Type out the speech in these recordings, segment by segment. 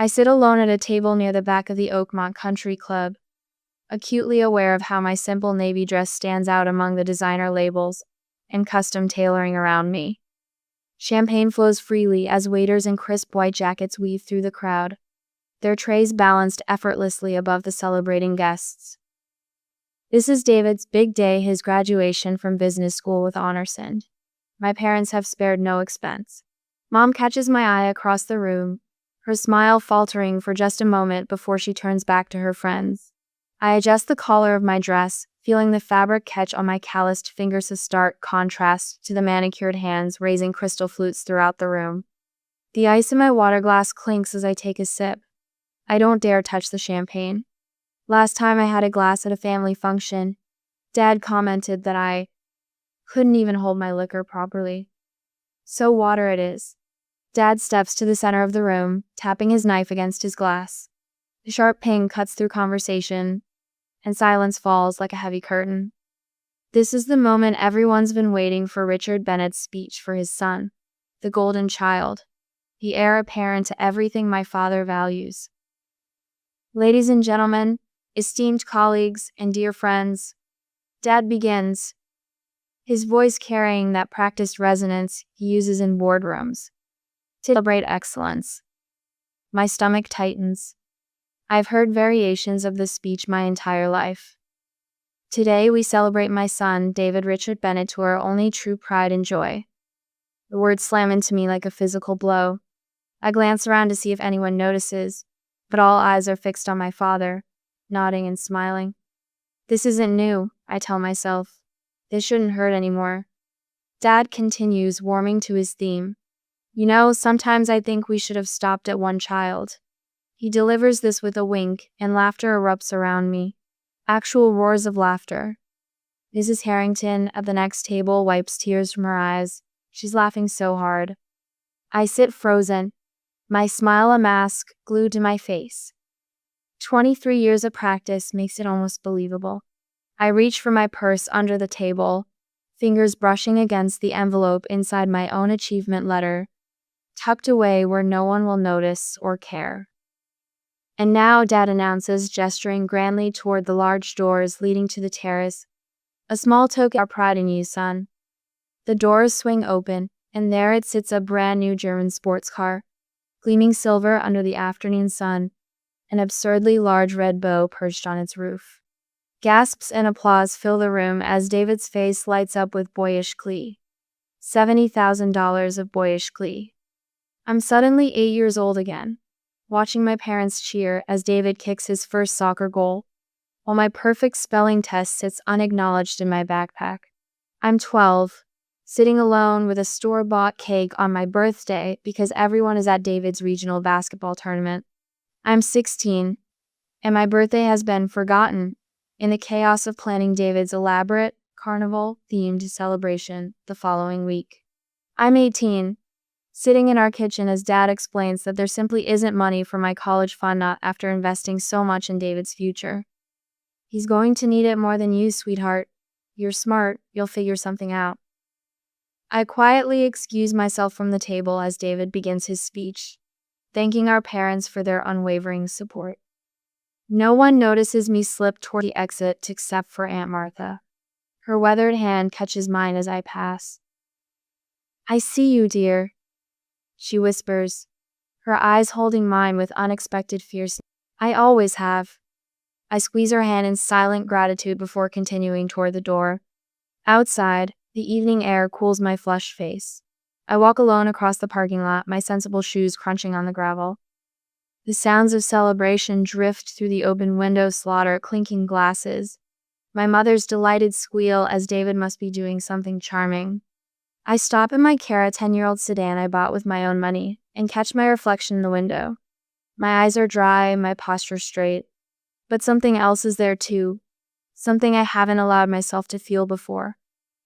I sit alone at a table near the back of the Oakmont Country Club, acutely aware of how my simple navy dress stands out among the designer labels and custom tailoring around me. Champagne flows freely as waiters in crisp white jackets weave through the crowd, their trays balanced effortlessly above the celebrating guests. This is David's big day, his graduation from business school with honors. My parents have spared no expense. Mom catches my eye across the room, her smile faltering for just a moment before she turns back to her friends. I adjust the collar of my dress, feeling the fabric catch on my calloused fingers, a stark contrast to the manicured hands raising crystal flutes throughout the room. The ice in my water glass clinks as I take a sip. I don't dare touch the champagne. Last time I had a glass at a family function, Dad commented that I couldn't even hold my liquor properly. So water it is. Dad steps to the center of the room, tapping his knife against his glass. The sharp ping cuts through conversation, and silence falls like a heavy curtain. This is the moment everyone's been waiting for. Richard Bennett's speech for his son, the golden child, the heir apparent to everything my father values. Ladies and gentlemen, esteemed colleagues, and dear friends, Dad begins, his voice carrying that practiced resonance he uses in boardrooms to celebrate excellence. My stomach tightens. I've heard variations of this speech my entire life. Today we celebrate my son, David Richard Bennett, to our only true pride and joy. The words slam into me like a physical blow. I glance around to see if anyone notices, but all eyes are fixed on my father, nodding and smiling. This isn't new, I tell myself. This shouldn't hurt anymore. Dad continues, warming to his theme. You know, sometimes I think we should have stopped at one child. He delivers this with a wink, and laughter erupts around me. Actual roars of laughter. Mrs. Harrington, at the next table, wipes tears from her eyes. She's laughing so hard. I sit frozen, my smile a mask glued to my face. 23 years of practice makes it almost believable. I reach for my purse under the table, fingers brushing against the envelope inside my own achievement letter, tucked away where no one will notice or care. And now, Dad announces, gesturing grandly toward the large doors leading to the terrace. A small token of our pride in you, son. The doors swing open, and there it sits, a brand new German sports car, gleaming silver under the afternoon sun, an absurdly large red bow perched on its roof. Gasps and applause fill the room as David's face lights up with boyish glee. $70,000 of boyish glee. I'm suddenly 8 years old again, watching my parents cheer as David kicks his first soccer goal, while my perfect spelling test sits unacknowledged in my backpack. I'm 12, sitting alone with a store-bought cake on my birthday because everyone is at David's regional basketball tournament. I'm 16, and my birthday has been forgotten in the chaos of planning David's elaborate, carnival-themed celebration the following week. I'm 18, sitting in our kitchen as Dad explains that there simply isn't money for my college fund after investing so much in David's future. He's going to need it more than you, sweetheart. You're smart, you'll figure something out. I quietly excuse myself from the table as David begins his speech, thanking our parents for their unwavering support. No one notices me slip toward the exit except for Aunt Martha. Her weathered hand catches mine as I pass. I see you, dear, she whispers, her eyes holding mine with unexpected fierceness. I always have. I squeeze her hand in silent gratitude before continuing toward the door. Outside, the evening air cools my flushed face. I walk alone across the parking lot, my sensible shoes crunching on the gravel. The sounds of celebration drift through the open window, slaughter, clinking glasses. My mother's delighted squeal as David must be doing something charming. I stop in my Cara 10-year-old sedan I bought with my own money and catch my reflection in the window. My eyes are dry, my posture straight. But something else is there too. Something I haven't allowed myself to feel before.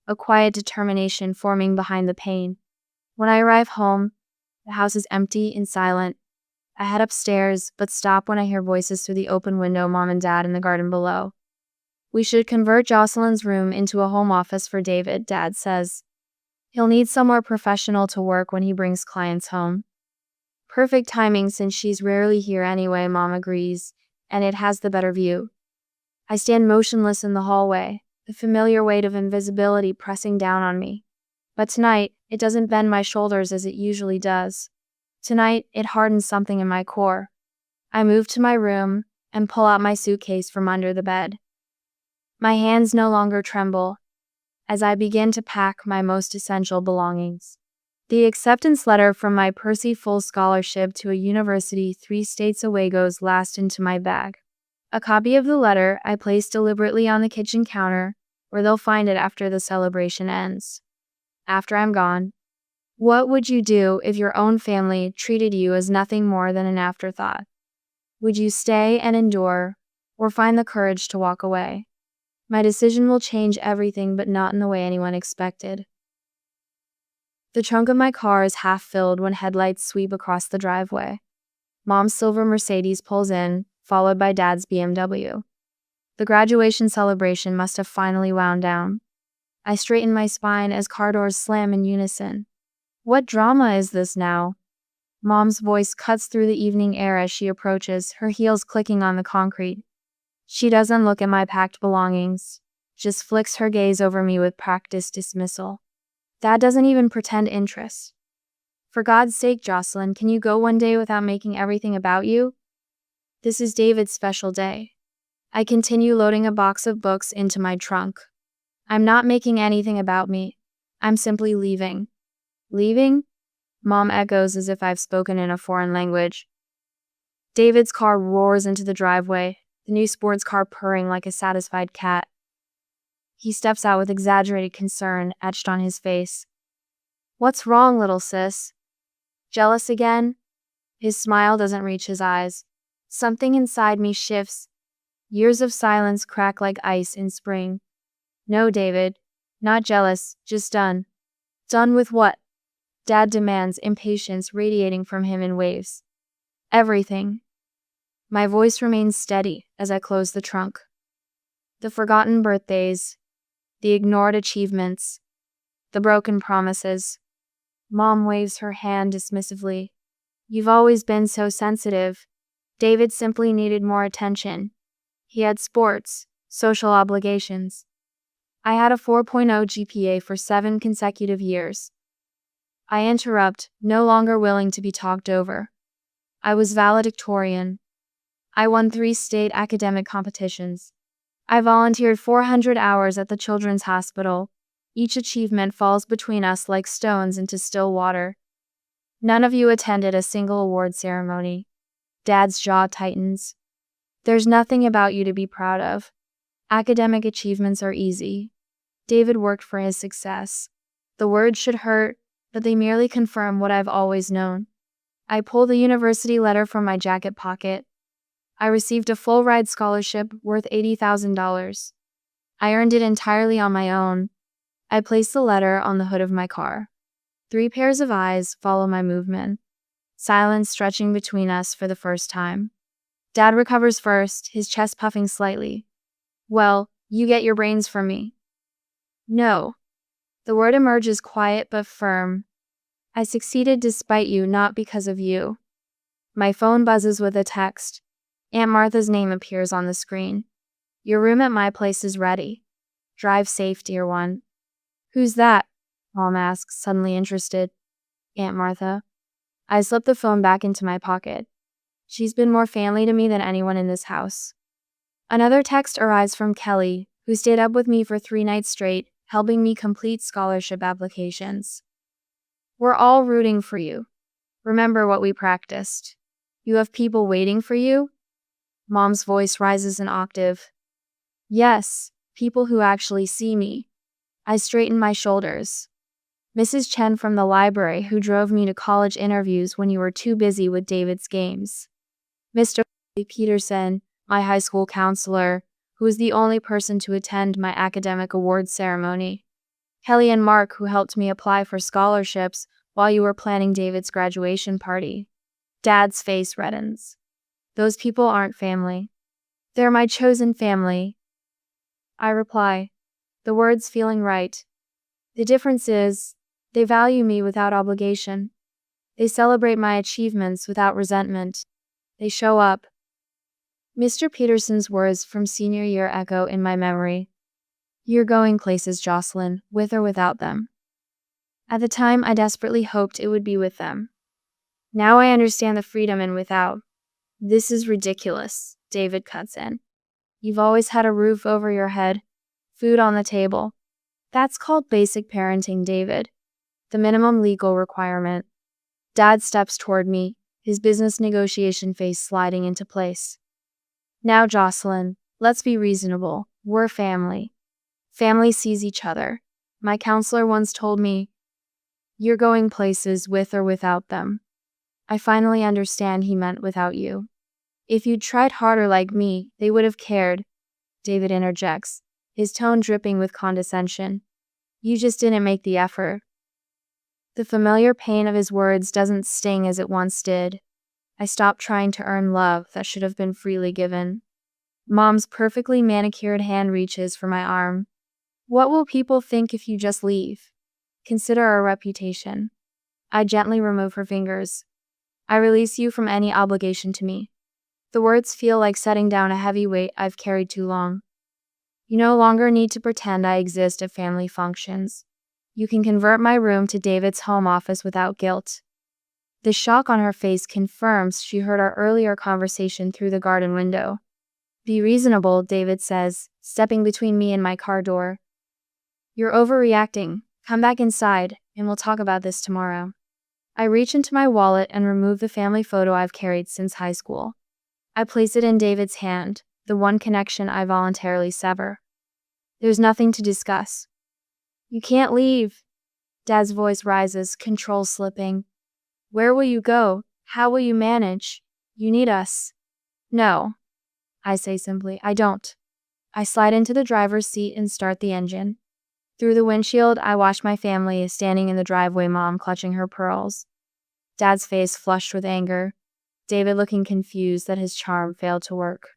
A quiet determination forming behind the pain. When I arrive home, the house is empty and silent. I head upstairs, but stop when I hear voices through the open window, Mom and Dad in the garden below. We should convert Jocelyn's room into a home office for David, Dad says. He'll need somewhere professional to work when he brings clients home. Perfect timing since she's rarely here anyway, Mom agrees, and it has the better view. I stand motionless in the hallway, the familiar weight of invisibility pressing down on me. But tonight, it doesn't bend my shoulders as it usually does. Tonight, it hardens something in my core. I move to my room and pull out my suitcase from under the bed. My hands no longer tremble as I begin to pack my most essential belongings. The acceptance letter from my Percy full scholarship to a university 3 states away goes last into my bag. A copy of the letter I place deliberately on the kitchen counter, where they'll find it after the celebration ends. After I'm gone, what would you do if your own family treated you as nothing more than an afterthought? Would you stay and endure, or find the courage to walk away? My decision will change everything, but not in the way anyone expected. The trunk of my car is half filled when headlights sweep across the driveway. Mom's silver Mercedes pulls in, followed by Dad's BMW. The graduation celebration must have finally wound down. I straighten my spine as car doors slam in unison. What drama is this now? Mom's voice cuts through the evening air as she approaches, her heels clicking on the concrete. She doesn't look at my packed belongings, just flicks her gaze over me with practiced dismissal. Dad doesn't even pretend interest. For God's sake, Jocelyn, can you go one day without making everything about you? This is David's special day. I continue loading a box of books into my trunk. I'm not making anything about me. I'm simply leaving. Leaving? Mom echoes as if I've spoken in a foreign language. David's car roars into the driveway, the new sports car purring like a satisfied cat. He steps out with exaggerated concern etched on his face. What's wrong, little sis? Jealous again? His smile doesn't reach his eyes. Something inside me shifts. Years of silence crack like ice in spring. No, David. Not jealous, just done. Done with what? Dad demands, impatience radiating from him in waves. Everything. My voice remains steady as I close the trunk. The forgotten birthdays, the ignored achievements, the broken promises. Mom waves her hand dismissively. You've always been so sensitive. David simply needed more attention. He had sports, social obligations. I had a 4.0 GPA for 7 consecutive years. I interrupt, no longer willing to be talked over. I was valedictorian. I won 3 state academic competitions. I volunteered 400 hours at the Children's Hospital. Each achievement falls between us like stones into still water. None of you attended a single award ceremony. Dad's jaw tightens. There's nothing about you to be proud of. Academic achievements are easy. David worked for his success. The words should hurt, but they merely confirm what I've always known. I pull the university letter from my jacket pocket. I received a full-ride scholarship worth $80,000. I earned it entirely on my own. I place the letter on the hood of my car. 3 pairs of eyes follow my movement. Silence stretching between us for the first time. Dad recovers first, his chest puffing slightly. Well, you get your brains from me. No. The word emerges quiet but firm. I succeeded despite you, not because of you. My phone buzzes with a text. Aunt Martha's name appears on the screen. Your room at my place is ready. Drive safe, dear one. Who's that? Mom asks, suddenly interested. Aunt Martha. I slip the phone back into my pocket. She's been more family to me than anyone in this house. Another text arrives from Kelly, who stayed up with me for 3 nights straight, helping me complete scholarship applications. We're all rooting for you. Remember what we practiced. You have people waiting for you? Mom's voice rises an octave. Yes, people who actually see me. I straighten my shoulders. Mrs. Chen from the library who drove me to college interviews when you were too busy with David's games. Mr. Peterson, my high school counselor, who was the only person to attend my academic awards ceremony. Kelly and Mark, who helped me apply for scholarships while you were planning David's graduation party. Dad's face reddens. Those people aren't family. They're my chosen family. I reply, the words feeling right. The difference is, they value me without obligation. They celebrate my achievements without resentment. They show up. Mr. Peterson's words from senior year echo in my memory. You're going places, Jocelyn, with or without them. At the time, I desperately hoped it would be with them. Now I understand the freedom in without. This is ridiculous, David cuts in. You've always had a roof over your head, food on the table. That's called basic parenting, David. The minimum legal requirement. Dad steps toward me, his business negotiation face sliding into place. Now, Jocelyn, let's be reasonable. We're family. Family sees each other. My counselor once told me, you're going places with or without them. I finally understand he meant without you. If you'd tried harder like me, they would have cared, David interjects, his tone dripping with condescension. You just didn't make the effort. The familiar pain of his words doesn't sting as it once did. I stopped trying to earn love that should have been freely given. Mom's perfectly manicured hand reaches for my arm. What will people think if you just leave? Consider our reputation. I gently remove her fingers. I release you from any obligation to me. The words feel like setting down a heavy weight I've carried too long. You no longer need to pretend I exist at family functions. You can convert my room to David's home office without guilt. The shock on her face confirms she heard our earlier conversation through the garden window. Be reasonable, David says, stepping between me and my car door. You're overreacting. Come back inside, and we'll talk about this tomorrow. I reach into my wallet and remove the family photo I've carried since high school. I place it in David's hand, the one connection I voluntarily sever. There's nothing to discuss. You can't leave. Dad's voice rises, control slipping. Where will you go? How will you manage? You need us. No. I say simply, I don't. I slide into the driver's seat and start the engine. Through the windshield, I watch my family standing in the driveway, Mom clutching her pearls. Dad's face flushed with anger. David looking confused that his charm failed to work.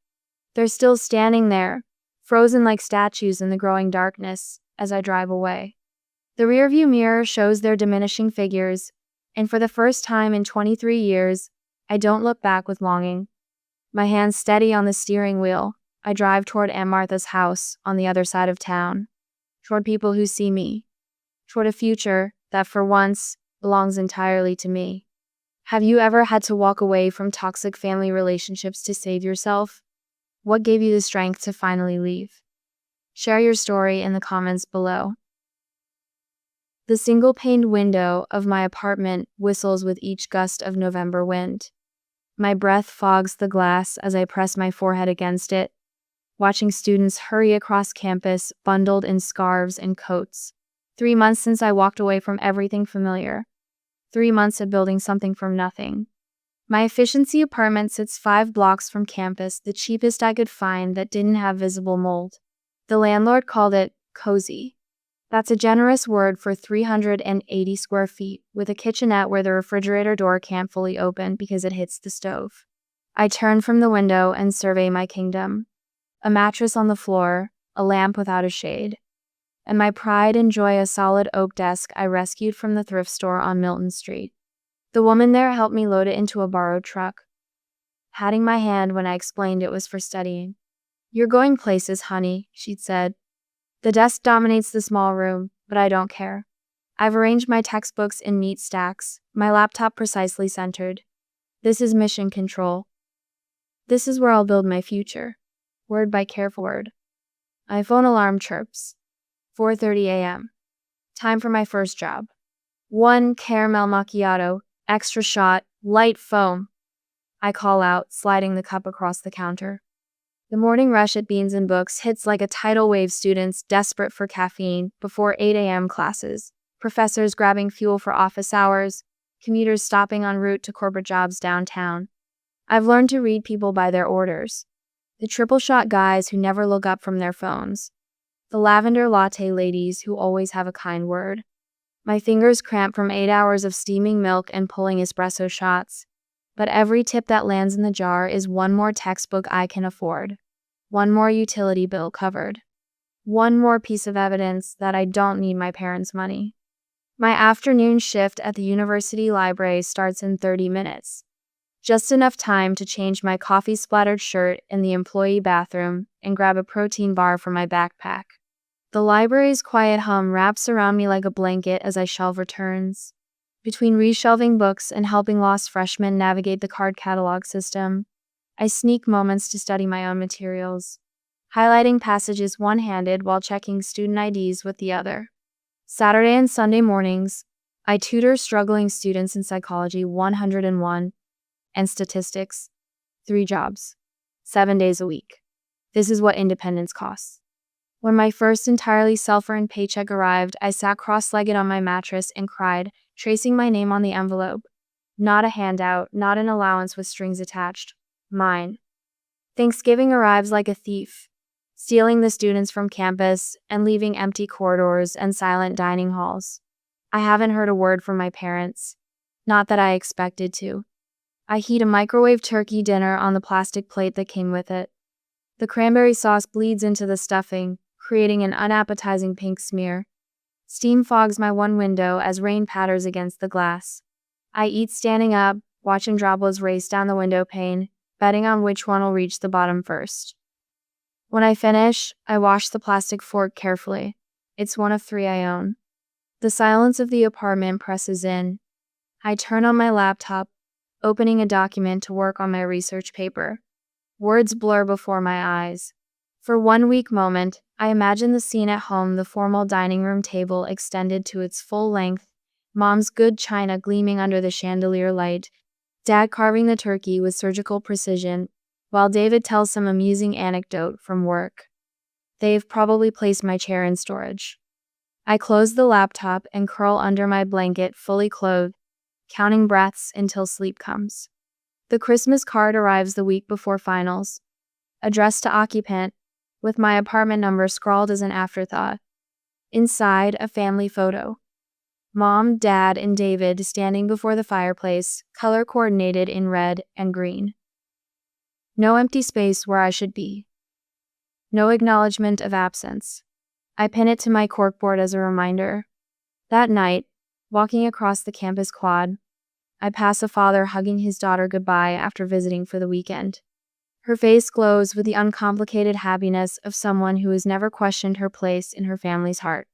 They're still standing there, frozen like statues in the growing darkness, as I drive away. The rearview mirror shows their diminishing figures, and for the first time in 23 years, I don't look back with longing. My hands steady on the steering wheel, I drive toward Aunt Martha's house on the other side of town, toward people who see me, toward a future that for once belongs entirely to me. Have you ever had to walk away from toxic family relationships to save yourself? What gave you the strength to finally leave? Share your story in the comments below. The single-paned window of my apartment whistles with each gust of November wind. My breath fogs the glass as I press my forehead against it, watching students hurry across campus bundled in scarves and coats. 3 months since I walked away from everything familiar. 3 months of building something from nothing. My efficiency apartment sits 5 blocks from campus, the cheapest I could find that didn't have visible mold. The landlord called it cozy. That's a generous word for 380 square feet, with a kitchenette where the refrigerator door can't fully open because it hits the stove. I turn from the window and survey my kingdom. A mattress on the floor, a lamp without a shade. And my pride and joy, a solid oak desk I rescued from the thrift store on Milton Street. The woman there helped me load it into a borrowed truck, patting my hand when I explained it was for studying. You're going places, honey, she'd said. The desk dominates the small room, but I don't care. I've arranged my textbooks in neat stacks, my laptop precisely centered. This is mission control. This is where I'll build my future. Word by careful word. My phone alarm chirps. 4:30 a.m. Time for my first job. 1 caramel macchiato, extra shot, light foam. I call out, sliding the cup across the counter. The morning rush at Beans and Books hits like a tidal wave, students desperate for caffeine before 8 a.m. classes, professors grabbing fuel for office hours, commuters stopping en route to corporate jobs downtown. I've learned to read people by their orders. The triple shot guys who never look up from their phones. The lavender latte ladies who always have a kind word. My fingers cramp from 8 hours of steaming milk and pulling espresso shots. But every tip that lands in the jar is one more textbook I can afford. One more utility bill covered. One more piece of evidence that I don't need my parents' money. My afternoon shift at the university library starts in 30 minutes. Just enough time to change my coffee-splattered shirt in the employee bathroom and grab a protein bar from my backpack. The library's quiet hum wraps around me like a blanket as I shelve returns. Between reshelving books and helping lost freshmen navigate the card catalog system, I sneak moments to study my own materials, highlighting passages one-handed while checking student IDs with the other. Saturday and Sunday mornings, I tutor struggling students in psychology 101 and statistics, 3 jobs, 7 days a week. This is what independence costs. When my first entirely self-earned paycheck arrived, I sat cross-legged on my mattress and cried, tracing my name on the envelope. Not a handout, not an allowance with strings attached. Mine. Thanksgiving arrives like a thief, stealing the students from campus and leaving empty corridors and silent dining halls. I haven't heard a word from my parents. Not that I expected to. I heat a microwave turkey dinner on the plastic plate that came with it. The cranberry sauce bleeds into the stuffing, creating an unappetizing pink smear. Steam fogs my one window as rain patters against the glass. I eat standing up, watching droplets race down the window pane, betting on which one will reach the bottom first. When I finish, I wash the plastic fork carefully. It's one of 3 I own. The silence of the apartment presses in. I turn on my laptop, opening a document to work on my research paper. Words blur before my eyes. For one weak moment, I imagine the scene at home, the formal dining room table extended to its full length, Mom's good china gleaming under the chandelier light, Dad carving the turkey with surgical precision, while David tells some amusing anecdote from work. They've probably placed my chair in storage. I close the laptop and curl under my blanket, fully clothed, counting breaths until sleep comes. The Christmas card arrives the week before finals, addressed to occupant, with my apartment number scrawled as an afterthought. Inside, a family photo. Mom, Dad, and David standing before the fireplace, color coordinated in red and green. No empty space where I should be. No acknowledgement of absence. I pin it to my corkboard as a reminder. That night, walking across the campus quad, I pass a father hugging his daughter goodbye after visiting for the weekend. Her face glows with the uncomplicated happiness of someone who has never questioned her place in her family's heart.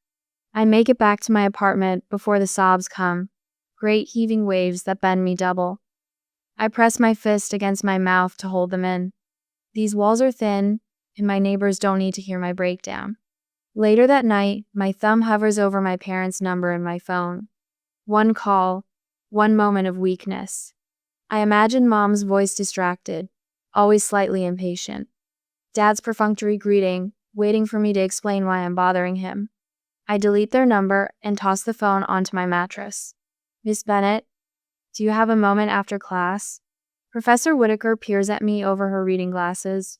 I make it back to my apartment before the sobs come, great heaving waves that bend me double. I press my fist against my mouth to hold them in. These walls are thin, and my neighbors don't need to hear my breakdown. Later that night, my thumb hovers over my parents' number in my phone. One call, one moment of weakness. I imagine Mom's voice distracted, always slightly impatient. Dad's perfunctory greeting, waiting for me to explain why I'm bothering him. I delete their number and toss the phone onto my mattress. Miss Bennett, do you have a moment after class? Professor Whitaker peers at me over her reading glasses.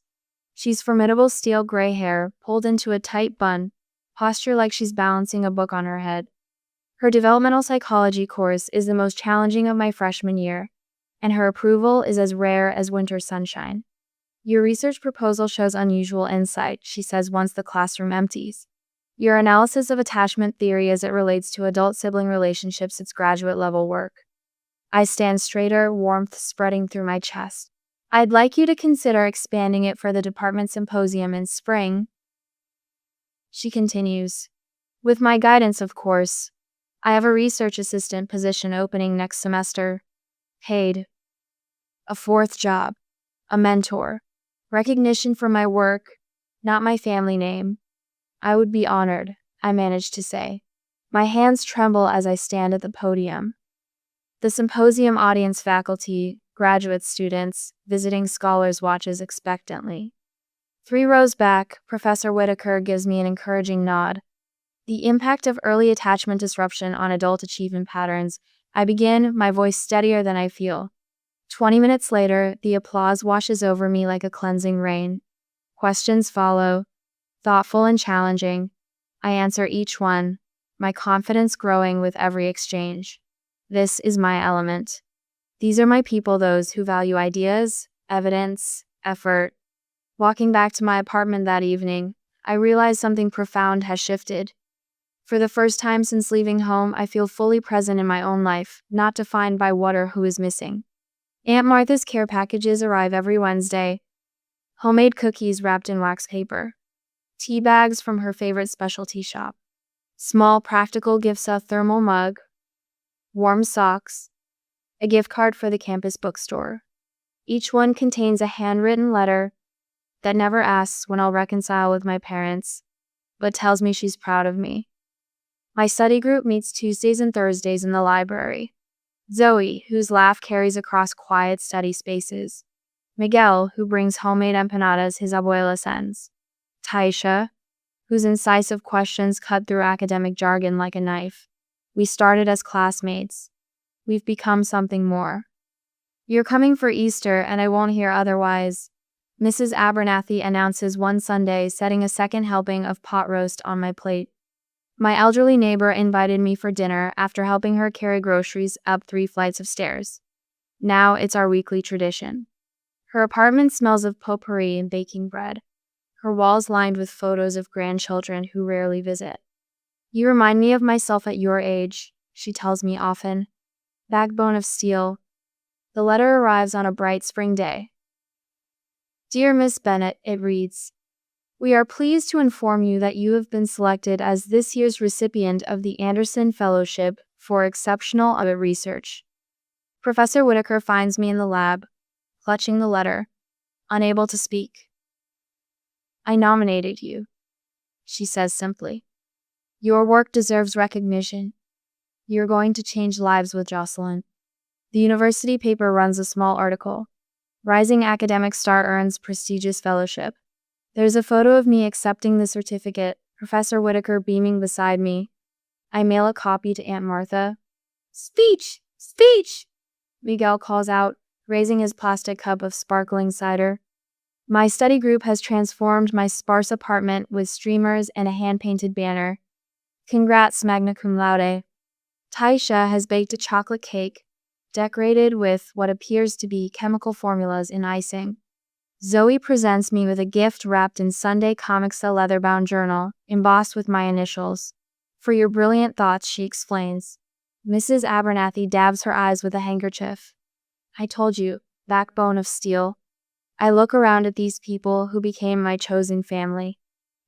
She's formidable steel gray hair, pulled into a tight bun, posture like she's balancing a book on her head. Her developmental psychology course is the most challenging of my freshman year, and her approval is as rare as winter sunshine. Your research proposal shows unusual insight, she says once the classroom empties. Your analysis of attachment theory as it relates to adult sibling relationships is graduate-level work. I stand straighter, warmth spreading through my chest. I'd like you to consider expanding it for the department symposium in spring. She continues. With my guidance, of course. I have a research assistant position opening next semester. Paid. A 4th job. A mentor. Recognition for my work, not my family name. I would be honored, I managed to say. My hands tremble as I stand at the podium. The symposium audience faculty, graduate students, visiting scholars watches expectantly. 3 rows back, Professor Whitaker gives me an encouraging nod. The impact of early attachment disruption on adult achievement patterns. I begin, my voice steadier than I feel. 20 minutes later, the applause washes over me like a cleansing rain. Questions follow, thoughtful and challenging. I answer each one, my confidence growing with every exchange. This is my element. These are my people, those who value ideas, evidence, effort. Walking back to my apartment that evening, I realize something profound has shifted. For the first time since leaving home, I feel fully present in my own life, not defined by what or who is missing. Aunt Martha's care packages arrive every Wednesday. Homemade cookies wrapped in wax paper. Tea bags from her favorite specialty shop. Small practical gifts, a thermal mug. Warm socks. A gift card for the campus bookstore. Each one contains a handwritten letter that never asks when I'll reconcile with my parents, but tells me she's proud of me. My study group meets Tuesdays and Thursdays in the library. Zoe, whose laugh carries across quiet study spaces. Miguel, who brings homemade empanadas his abuela sends. Taisha, whose incisive questions cut through academic jargon like a knife. We started as classmates. We've become something more. You're coming for Easter, and I won't hear otherwise. Mrs. Abernathy announces one Sunday, setting a second helping of pot roast on my plate. My elderly neighbor invited me for dinner after helping her carry groceries up 3 flights of stairs. Now it's our weekly tradition. Her apartment smells of potpourri and baking bread. Her walls lined with photos of grandchildren who rarely visit. You remind me of myself at your age, she tells me often. Backbone of steel. The letter arrives on a bright spring day. Dear Miss Bennett, it reads, we are pleased to inform you that you have been selected as this year's recipient of the Anderson Fellowship for Exceptional Audit Research. Professor Whitaker finds me in the lab, clutching the letter, unable to speak. I nominated you, she says simply. Your work deserves recognition. You're going to change lives with Jocelyn. The university paper runs a small article. Rising academic star earns prestigious fellowship. There's a photo of me accepting the certificate, Professor Whitaker beaming beside me. I mail a copy to Aunt Martha. Speech! Speech! Miguel calls out, raising his plastic cup of sparkling cider. My study group has transformed my sparse apartment with streamers and a hand-painted banner. Congrats, magna cum laude. Taisha has baked a chocolate cake, decorated with what appears to be chemical formulas in icing. Zoe presents me with a gift wrapped in Sunday Comics, a leather-bound journal, embossed with my initials. For your brilliant thoughts, she explains. Mrs. Abernathy dabs her eyes with a handkerchief. I told you, backbone of steel. I look around at these people who became my chosen family.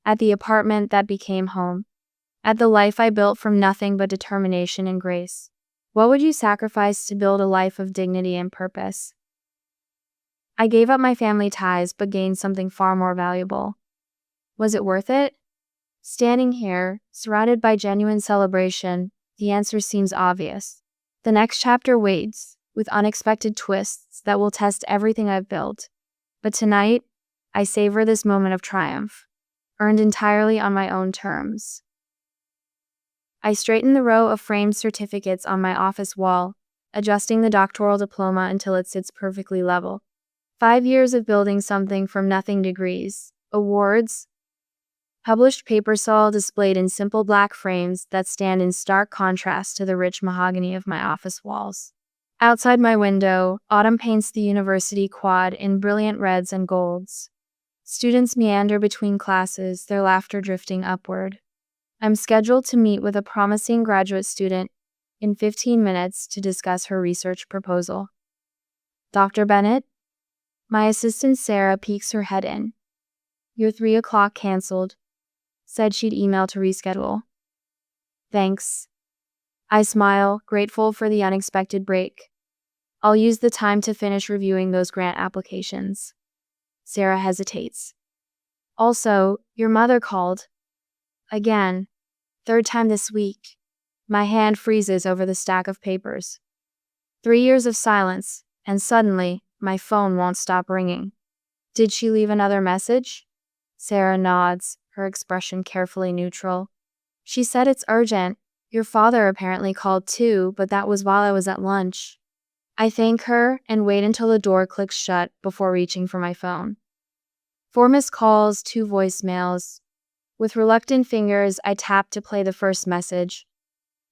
At the apartment that became home. At the life I built from nothing but determination and grace. What would you sacrifice to build a life of dignity and purpose? I gave up my family ties but gained something far more valuable. Was it worth it? Standing here, surrounded by genuine celebration, the answer seems obvious. The next chapter waits, with unexpected twists that will test everything I've built. But tonight, I savor this moment of triumph, earned entirely on my own terms. I straighten the row of framed certificates on my office wall, adjusting the doctoral diploma until it sits perfectly level. 5 years of building something from nothing, degrees, awards, published papers all displayed in simple black frames that stand in stark contrast to the rich mahogany of my office walls. Outside my window, autumn paints the university quad in brilliant reds and golds. Students meander between classes, their laughter drifting upward. I'm scheduled to meet with a promising graduate student in 15 minutes to discuss her research proposal. Dr. Bennett? My assistant Sarah peeks her head in. Your 3 o'clock canceled. Said she'd email to reschedule. Thanks. I smile, grateful for the unexpected break. I'll use the time to finish reviewing those grant applications. Sarah hesitates. Also, your mother called. Again. 3rd time this week. My hand freezes over the stack of papers. 3 years of silence, and suddenly, my phone won't stop ringing. Did she leave another message? Sarah nods, her expression carefully neutral. She said it's urgent. Your father apparently called too, but that was while I was at lunch. I thank her and wait until the door clicks shut before reaching for my phone. 4 missed calls, 2 voicemails. With reluctant fingers, I tap to play the first message.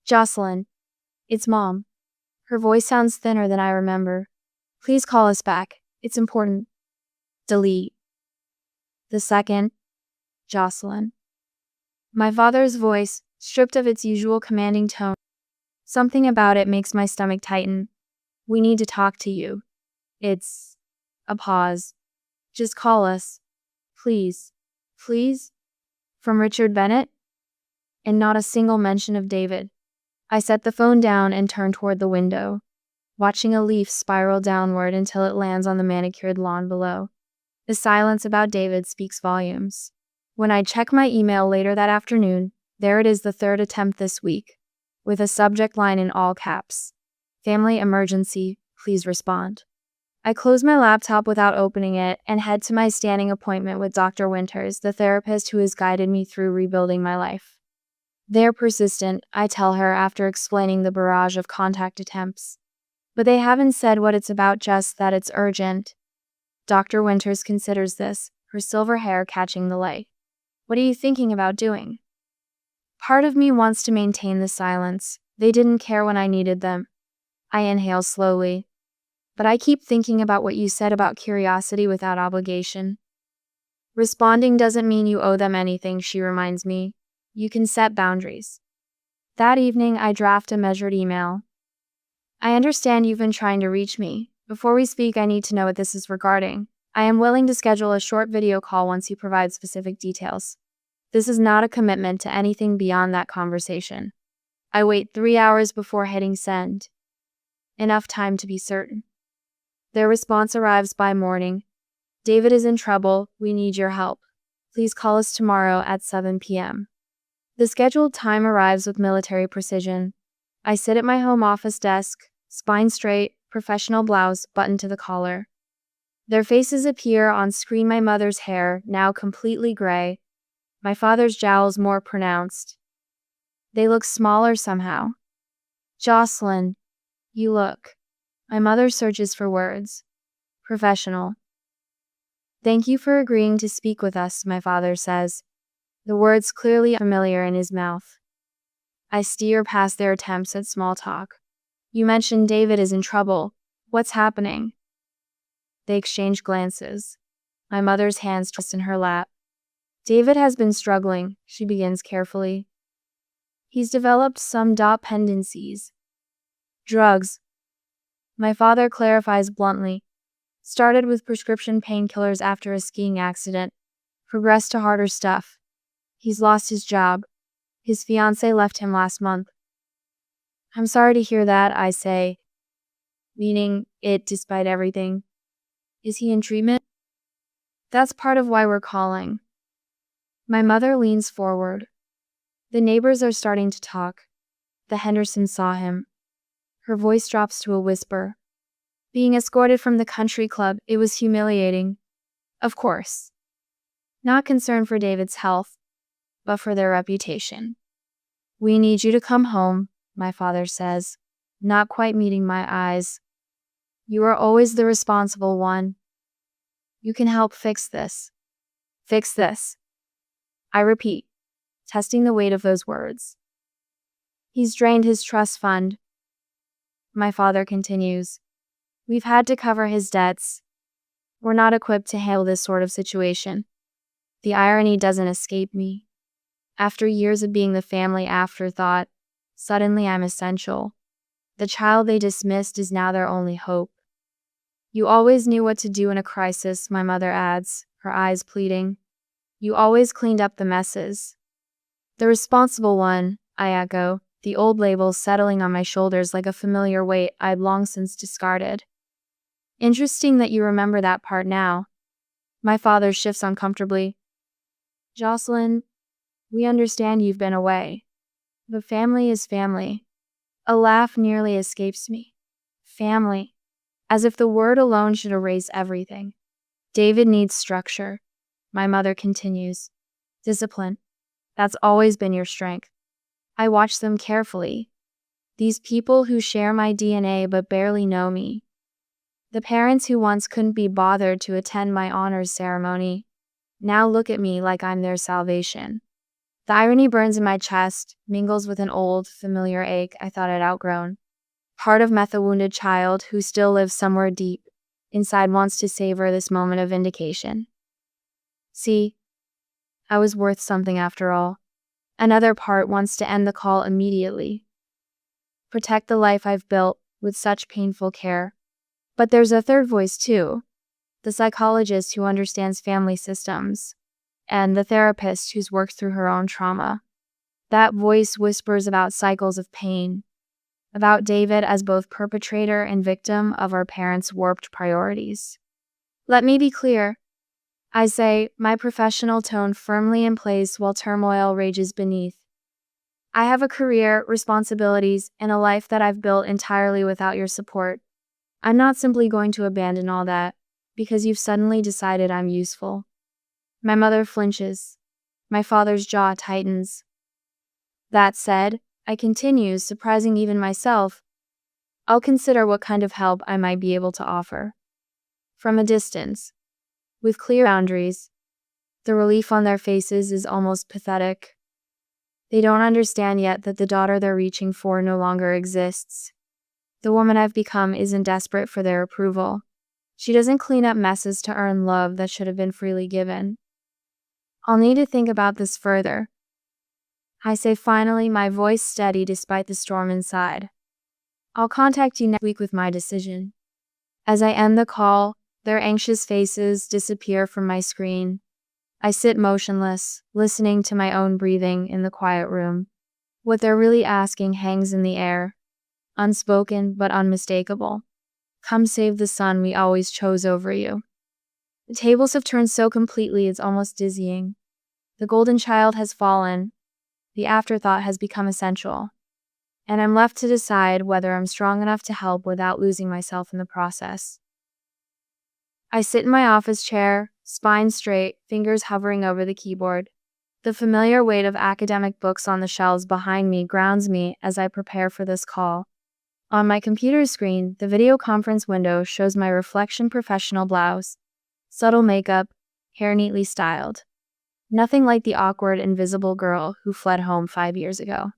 Jocelyn. It's Mom. Her voice sounds thinner than I remember. Please call us back. It's important. Delete. The second. Jocelyn. My father's voice, stripped of its usual commanding tone. Something about it makes my stomach tighten. We need to talk to you. It's a pause. Just call us. Please. Please? From Richard Bennett? And not a single mention of David. I set the phone down and turned toward the window, watching a leaf spiral downward until it lands on the manicured lawn below. The silence about David speaks volumes. When I check my email later that afternoon, there it is, the third attempt this week, with a subject line in all caps. Family emergency, please respond. I close my laptop without opening it and head to my standing appointment with Dr. Winters, the therapist who has guided me through rebuilding my life. They're persistent, I tell her after explaining the barrage of contact attempts. But they haven't said what it's about, just that it's urgent. Dr. Winters considers this, her silver hair catching the light. What are you thinking about doing? Part of me wants to maintain the silence. They didn't care when I needed them. I inhale slowly. But I keep thinking about what you said about curiosity without obligation. Responding doesn't mean you owe them anything, she reminds me. You can set boundaries. That evening, I draft a measured email. I understand you've been trying to reach me. Before we speak, I need to know what this is regarding. I am willing to schedule a short video call once you provide specific details. This is not a commitment to anything beyond that conversation. I wait 3 hours before hitting send. Enough time to be certain. Their response arrives by morning. David is in trouble. We need your help. Please call us tomorrow at 7 p.m. The scheduled time arrives with military precision. I sit at my home office desk, spine straight, professional blouse buttoned to the collar. Their faces appear on screen, my mother's hair, now completely gray, my father's jowls more pronounced. They look smaller somehow. Jocelyn, you look. My mother searches for words. Professional. Thank you for agreeing to speak with us, my father says, the words clearly familiar in his mouth. I steer past their attempts at small talk. You mentioned David is in trouble. What's happening? They exchange glances. My mother's hands twist in her lap. David has been struggling, she begins carefully. He's developed some dependencies. Drugs. My father clarifies bluntly. Started with prescription painkillers after a skiing accident. Progressed to harder stuff. He's lost his job. His fiancée left him last month. I'm sorry to hear that, I say. Meaning it despite everything. Is he in treatment? That's part of why we're calling. My mother leans forward. The neighbors are starting to talk. The Hendersons saw him. Her voice drops to a whisper. Being escorted from the country club, it was humiliating. Of course. Not concerned for David's health, but for their reputation. We need you to come home, my father says, not quite meeting my eyes. You are always the responsible one. You can help fix this. Fix this. I repeat, testing the weight of those words. He's drained his trust fund. My father continues. We've had to cover his debts. We're not equipped to handle this sort of situation. The irony doesn't escape me. After years of being the family afterthought, suddenly I'm essential. The child they dismissed is now their only hope. You always knew what to do in a crisis, my mother adds, her eyes pleading. You always cleaned up the messes. The responsible one, I echo, the old label settling on my shoulders like a familiar weight I'd long since discarded. Interesting that you remember that part now. My father shifts uncomfortably. Jocelyn, we understand you've been away. But family is family. A laugh nearly escapes me. Family. As if the word alone should erase everything. David needs structure. My mother continues. Discipline. That's always been your strength. I watch them carefully. These people who share my DNA but barely know me. The parents who once couldn't be bothered to attend my honors ceremony now look at me like I'm their salvation. The irony burns in my chest, mingles with an old, familiar ache I thought I'd outgrown. Part of me, a wounded child who still lives somewhere deep inside, wants to savor this moment of vindication. See, I was worth something after all. Another part wants to end the call immediately. Protect the life I've built with such painful care. But there's a third voice too. The psychologist who understands family systems, and the therapist who's worked through her own trauma. That voice whispers about cycles of pain, about David as both perpetrator and victim of our parents' warped priorities. Let me be clear. I say, my professional tone firmly in place while turmoil rages beneath. I have a career, responsibilities, and a life that I've built entirely without your support. I'm not simply going to abandon all that because you've suddenly decided I'm useful. My mother flinches. My father's jaw tightens. That said, I continue, surprising even myself. I'll consider what kind of help I might be able to offer. From a distance, with clear boundaries, the relief on their faces is almost pathetic. They don't understand yet that the daughter they're reaching for no longer exists. The woman I've become isn't desperate for their approval. She doesn't clean up messes to earn love that should have been freely given. I'll need to think about this further. I say finally, my voice steady despite the storm inside. I'll contact you next week with my decision. As I end the call, their anxious faces disappear from my screen. I sit motionless, listening to my own breathing in the quiet room. What they're really asking hangs in the air, unspoken but unmistakable. Come save the son we always chose over you. The tables have turned so completely it's almost dizzying. The golden child has fallen. The afterthought has become essential. And I'm left to decide whether I'm strong enough to help without losing myself in the process. I sit in my office chair, spine straight, fingers hovering over the keyboard. The familiar weight of academic books on the shelves behind me grounds me as I prepare for this call. On my computer screen, the video conference window shows my reflection professional blouse, subtle makeup, hair neatly styled. Nothing like the awkward, invisible girl who fled home 5 years ago.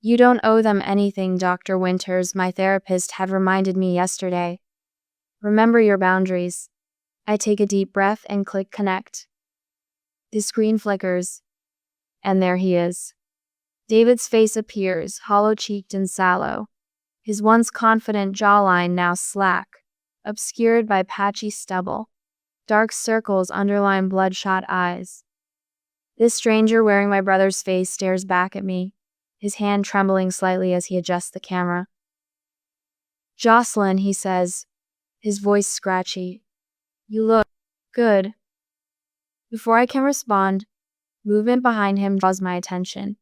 You don't owe them anything, Dr. Winters, my therapist had reminded me yesterday. Remember your boundaries. I take a deep breath and click connect. The screen flickers, and there he is. David's face appears, hollow-cheeked and sallow. His once confident jawline now slack, obscured by patchy stubble. Dark circles underline bloodshot eyes. This stranger wearing my brother's face stares back at me, his hand trembling slightly as he adjusts the camera. "Jocelyn," he says, his voice scratchy. "You look good." Before I can respond, movement behind him draws my attention.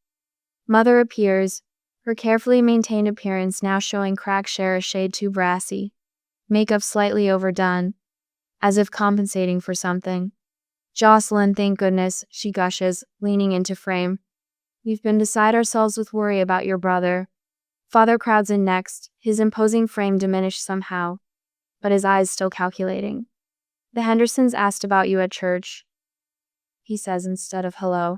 Mother appears, her carefully maintained appearance now showing cracks share a shade too brassy, makeup slightly overdone, as if compensating for something. "Jocelyn, thank goodness," she gushes, leaning into frame. "We've been beside ourselves with worry about your brother." Father crowds in next, his imposing frame diminished somehow, but his eyes still calculating. "The Hendersons asked about you at church," he says instead of hello.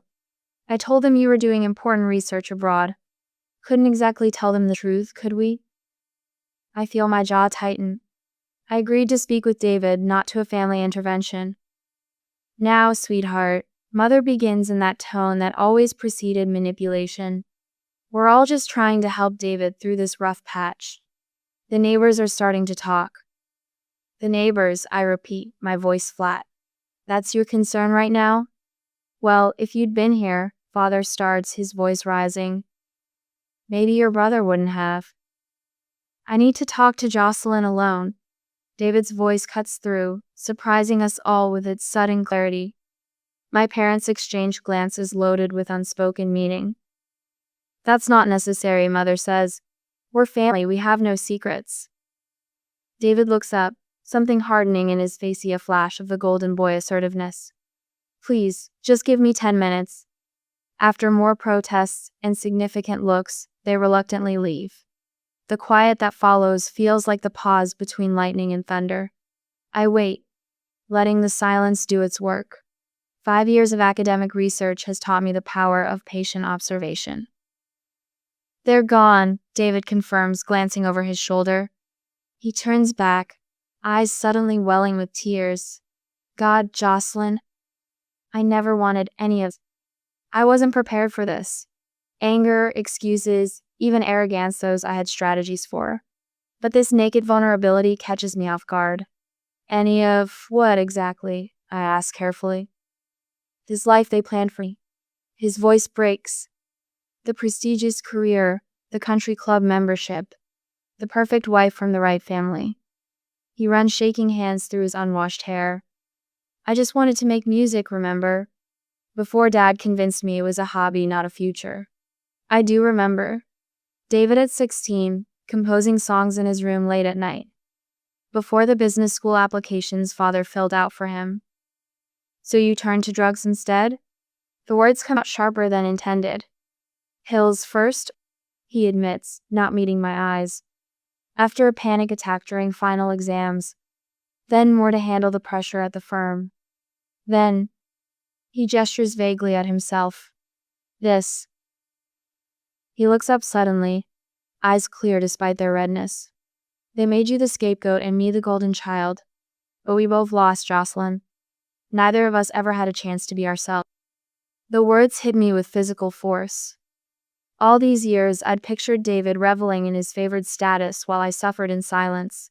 "I told them you were doing important research abroad. Couldn't exactly tell them the truth, could we?" I feel my jaw tighten. I agreed to speak with David, not to a family intervention. "Now, sweetheart," Mother begins in that tone that always preceded manipulation. "We're all just trying to help David through this rough patch. The neighbors are starting to talk." "The neighbors," I repeat, my voice flat. "That's your concern right now?" "Well, if you'd been here," Father starts, his voice rising. "Maybe your brother wouldn't have." "I need to talk to Jocelyn alone." David's voice cuts through, surprising us all with its sudden clarity. My parents exchange glances loaded with unspoken meaning. "That's not necessary," Mother says. "We're family, we have no secrets." David looks up, something hardening in his face, a flash of the golden boy assertiveness. "Please, just give me 10 minutes. After more protests and significant looks, they reluctantly leave. The quiet that follows feels like the pause between lightning and thunder. I wait, letting the silence do its work. 5 years of academic research has taught me the power of patient observation. "They're gone," David confirms, glancing over his shoulder. He turns back, eyes suddenly welling with tears. "God, Jocelyn, I never wanted any of..." I wasn't prepared for this. Anger, excuses, even arrogance, those I had strategies for. But this naked vulnerability catches me off guard. Any of what exactly? I ask carefully. This life they planned for me. His voice breaks. The prestigious career, the country club membership, the perfect wife from the right family. He runs shaking hands through his unwashed hair. I just wanted to make music, remember? Before Dad convinced me it was a hobby, not a future. I do remember. David at 16, composing songs in his room late at night. Before the business school applications Father filled out for him. So you turned to drugs instead? The words come out sharper than intended. Pills first, he admits, not meeting my eyes. After a panic attack during final exams. Then more to handle the pressure at the firm. Then, he gestures vaguely at himself. This. He looks up suddenly, eyes clear despite their redness. They made you the scapegoat and me the golden child. But we both lost, Jocelyn. Neither of us ever had a chance to be ourselves. The words hit me with physical force. All these years, I'd pictured David reveling in his favored status while I suffered in silence.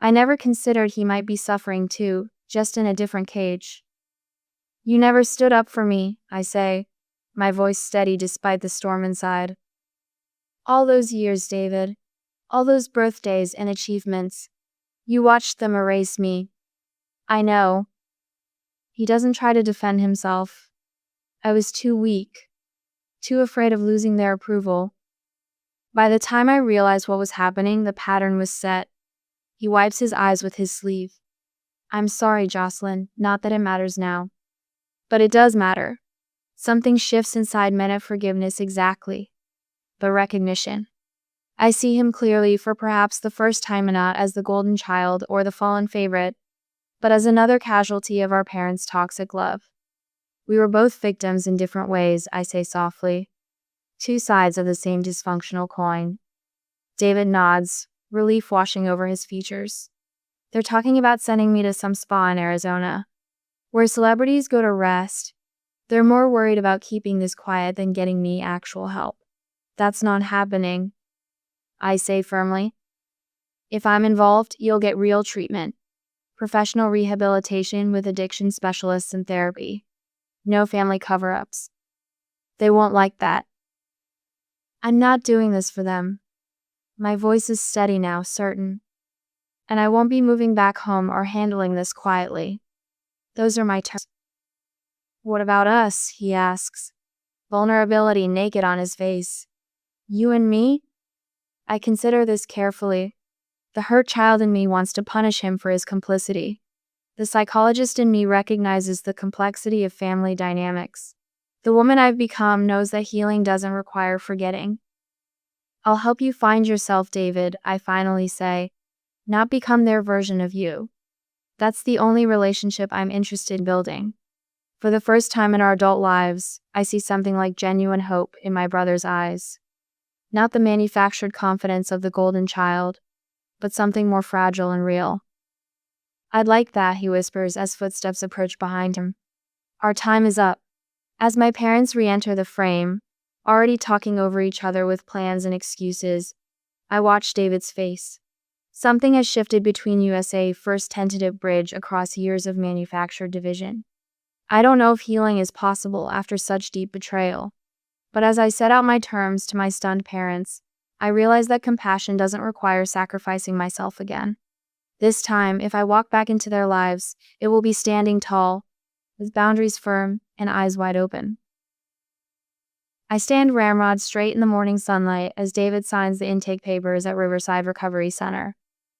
I never considered he might be suffering too, just in a different cage. You never stood up for me, I say, my voice steady despite the storm inside. All those years, David. All those birthdays and achievements. You watched them erase me. I know. He doesn't try to defend himself. I was too weak. Too afraid of losing their approval. By the time I realized what was happening, the pattern was set. He wipes his eyes with his sleeve. I'm sorry, Jocelyn, not that it matters now. But it does matter. Something shifts inside men at forgiveness exactly. The recognition. I see him clearly for perhaps the first time, not as the golden child or the fallen favorite, but as another casualty of our parents' toxic love. We were both victims in different ways, I say softly. Two sides of the same dysfunctional coin. David nods, relief washing over his features. They're talking about sending me to some spa in Arizona, where celebrities go to rest. They're more worried about keeping this quiet than getting me actual help. That's not happening, I say firmly. If I'm involved, you'll get real treatment. Professional rehabilitation with addiction specialists and therapy. No family cover-ups. They won't like that. I'm not doing this for them. My voice is steady now, certain. And I won't be moving back home or handling this quietly. Those are my terms. What about us? He asks. Vulnerability naked on his face. You and me? I consider this carefully. The hurt child in me wants to punish him for his complicity. The psychologist in me recognizes the complexity of family dynamics. The woman I've become knows that healing doesn't require forgetting. I'll help you find yourself, David, I finally say. Not become their version of you. That's the only relationship I'm interested in building. For the first time in our adult lives, I see something like genuine hope in my brother's eyes. Not the manufactured confidence of the golden child, but something more fragile and real. I'd like that, he whispers as footsteps approach behind him. Our time is up. As my parents re-enter the frame, already talking over each other with plans and excuses, I watch David's face. Something has shifted between USA first tentative bridge across years of manufactured division. I don't know if healing is possible after such deep betrayal. But as I set out my terms to my stunned parents, I realize that compassion doesn't require sacrificing myself again. This time, if I walk back into their lives, it will be standing tall, with boundaries firm and eyes wide open. I stand ramrod straight in the morning sunlight as David signs the intake papers at Riverside Recovery Center.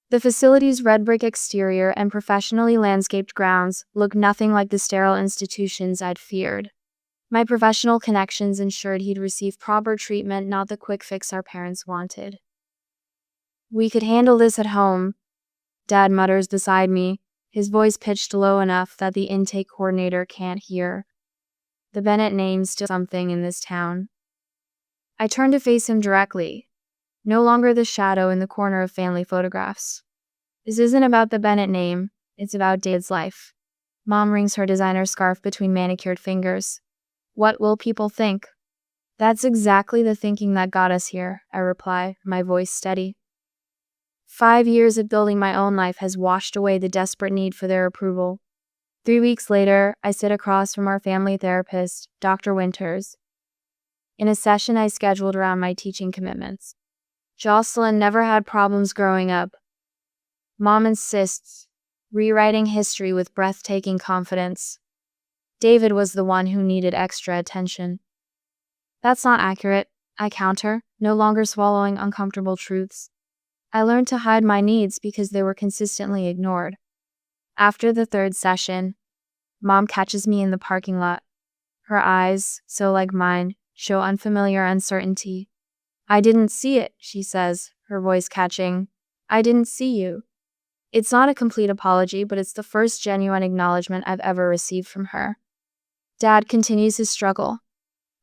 The facility's red brick exterior and professionally landscaped grounds look nothing like the sterile institutions I'd feared. My professional connections ensured he'd receive proper treatment, not the quick fix our parents wanted. We could handle this at home, Dad mutters beside me, his voice pitched low enough that the intake coordinator can't hear. The Bennett name's still something in this town. I turn to face him directly, no longer the shadow in the corner of family photographs. This isn't about the Bennett name, it's about David's life. Mom wrings her designer scarf between manicured fingers. What will people think? That's exactly the thinking that got us here, I reply, my voice steady. 5 years of building my own life has washed away the desperate need for their approval. 3 weeks later, I sit across from our family therapist, Dr. Winters, in a session I scheduled around my teaching commitments. Jocelyn never had problems growing up. Mom insists, rewriting history with breathtaking confidence. David was the one who needed extra attention. That's not accurate, I counter, no longer swallowing uncomfortable truths. I learned to hide my needs because they were consistently ignored. After the third session, Mom catches me in the parking lot. Her eyes, so like mine, show unfamiliar uncertainty. I didn't see it, she says, her voice catching. I didn't see you. It's not a complete apology, but it's the first genuine acknowledgement I've ever received from her. Dad continues his struggle.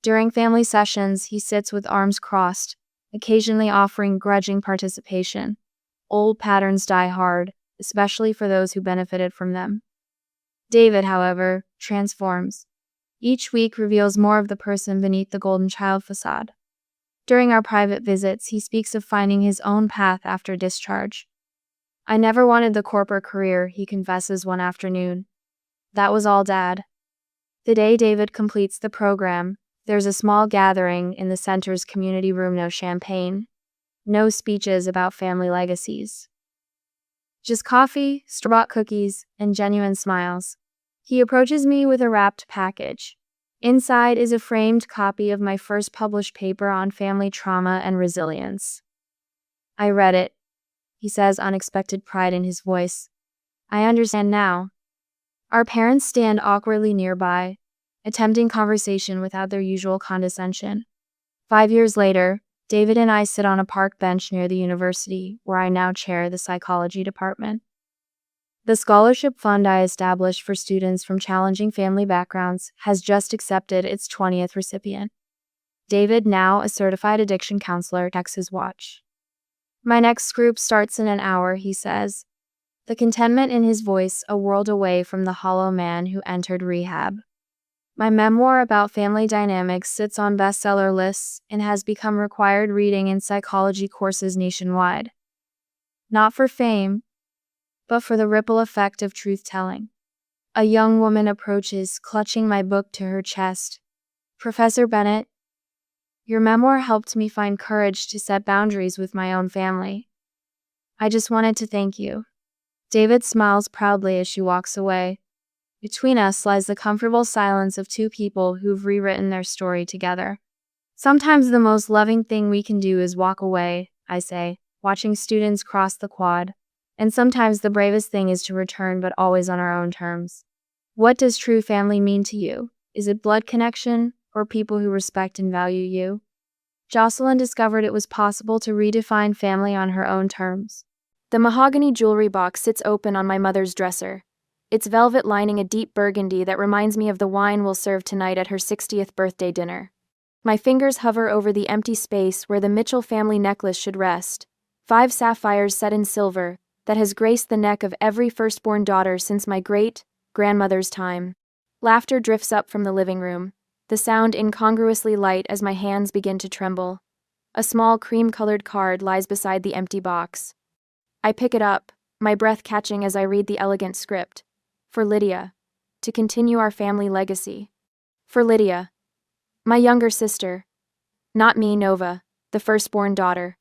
During family sessions, he sits with arms crossed, occasionally offering grudging participation. Old patterns die hard, especially for those who benefited from them. David, however, transforms. Each week reveals more of the person beneath the golden child facade. During our private visits, he speaks of finding his own path after discharge. I never wanted the corporate career, he confesses one afternoon. That was all Dad. The day David completes the program, there's a small gathering in the center's community room, no champagne. No speeches about family legacies. Just coffee, store-bought cookies, and genuine smiles. He approaches me with a wrapped package. Inside is a framed copy of my first published paper on family trauma and resilience. I read it. He says, unexpected pride in his voice. I understand now. Our parents stand awkwardly nearby, attempting conversation without their usual condescension. 5 years later, David and I sit on a park bench near the university, where I now chair the psychology department. The scholarship fund I established for students from challenging family backgrounds has just accepted its 20th recipient. David, now a certified addiction counselor, checks his watch. My next group starts in an hour, he says, the contentment in his voice a world away from the hollow man who entered rehab. My memoir about family dynamics sits on bestseller lists and has become required reading in psychology courses nationwide. Not for fame, but for the ripple effect of truth-telling. A young woman approaches, clutching my book to her chest. Professor Bennett, your memoir helped me find courage to set boundaries with my own family. I just wanted to thank you. David smiles proudly as she walks away. Between us lies the comfortable silence of two people who've rewritten their story together. Sometimes the most loving thing we can do is walk away, I say, watching students cross the quad. And sometimes the bravest thing is to return, but always on our own terms. What does true family mean to you? Is it blood connection, or people who respect and value you? Jocelyn discovered it was possible to redefine family on her own terms. The mahogany jewelry box sits open on my mother's dresser, its velvet lining a deep burgundy that reminds me of the wine we'll serve tonight at her 60th birthday dinner. My fingers hover over the empty space where the Mitchell family necklace should rest, 5 sapphires set in silver, that has graced the neck of every firstborn daughter since my great-grandmother's time. Laughter drifts up from the living room, the sound incongruously light as my hands begin to tremble. A small cream-colored card lies beside the empty box. I pick it up, my breath catching as I read the elegant script. For Lydia, to continue our family legacy. For Lydia, my younger sister. Not me, Nova, the firstborn daughter.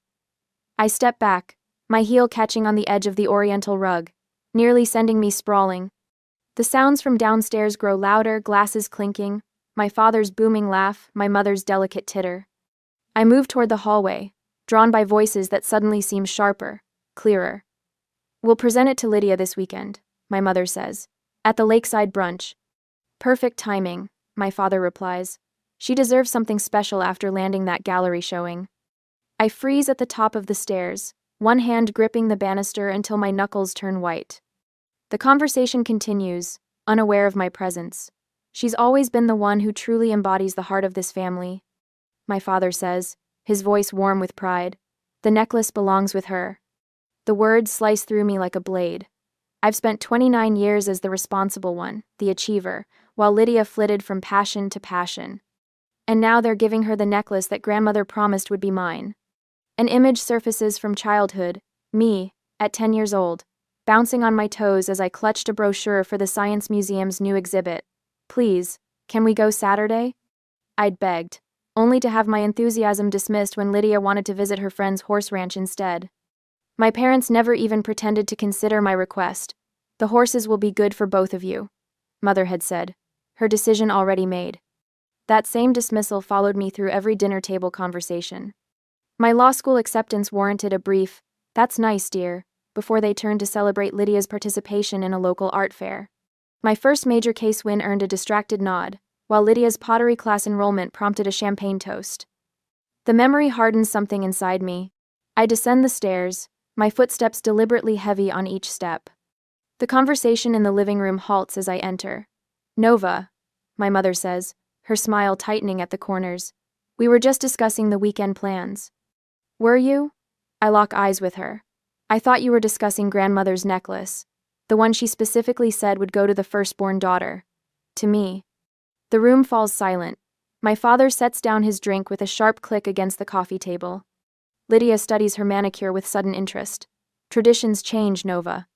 I step back, my heel catching on the edge of the oriental rug, nearly sending me sprawling. The sounds from downstairs grow louder, glasses clinking, my father's booming laugh, my mother's delicate titter. I move toward the hallway, drawn by voices that suddenly seem sharper, clearer. We'll present it to Lydia this weekend, my mother says. At the lakeside brunch. Perfect timing, my father replies. She deserves something special after landing that gallery showing. I freeze at the top of the stairs, one hand gripping the banister until my knuckles turn white. The conversation continues, unaware of my presence. She's always been the one who truly embodies the heart of this family. My father says, his voice warm with pride. The necklace belongs with her. The words slice through me like a blade. I've spent 29 years as the responsible one, the achiever, while Lydia flitted from passion to passion. And now they're giving her the necklace that grandmother promised would be mine. An image surfaces from childhood, me, at 10 years old, bouncing on my toes as I clutched a brochure for the Science Museum's new exhibit. Please, can we go Saturday? I'd begged, only to have my enthusiasm dismissed when Lydia wanted to visit her friend's horse ranch instead. My parents never even pretended to consider my request. The horses will be good for both of you, Mother had said, her decision already made. That same dismissal followed me through every dinner table conversation. My law school acceptance warranted a brief, "That's nice, dear," before they turned to celebrate Lydia's participation in a local art fair. My first major case win earned a distracted nod, while Lydia's pottery class enrollment prompted a champagne toast. The memory hardened something inside me. I descend the stairs, my footsteps deliberately heavy on each step. The conversation in the living room halts as I enter. "Nova," my mother says, her smile tightening at the corners. "We were just discussing the weekend plans." "Were you?" I lock eyes with her. "I thought you were discussing grandmother's necklace, the one she specifically said would go to the firstborn daughter. To me." The room falls silent. My father sets down his drink with a sharp click against the coffee table. Lydia studies her manicure with sudden interest. "Traditions change, Nova."